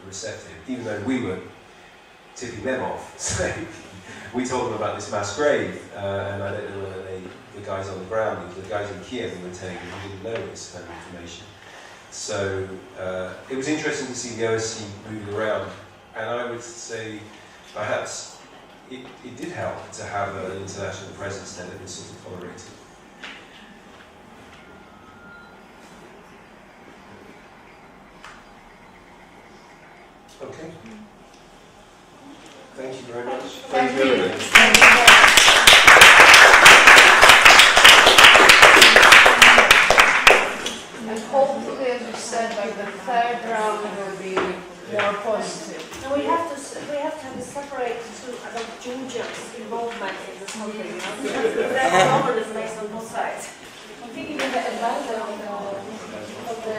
receptive, even though we were tipping them off. So we told them about this mass grave, and I don't know whether the guys on the ground, the guys in Kiev, were telling them who didn't know this kind of information. So it was interesting to see the OSCE moving around, and I would say perhaps it did help to have an international presence there that was sort of tolerated. Okay. Thank you very much. Thank you, everybody. And hopefully, as you said, like the third round will be more positive. And we have to have a separate about Georgia's involvement in this whole thing. That's all is based on both sides. I'm thinking of the advisor of the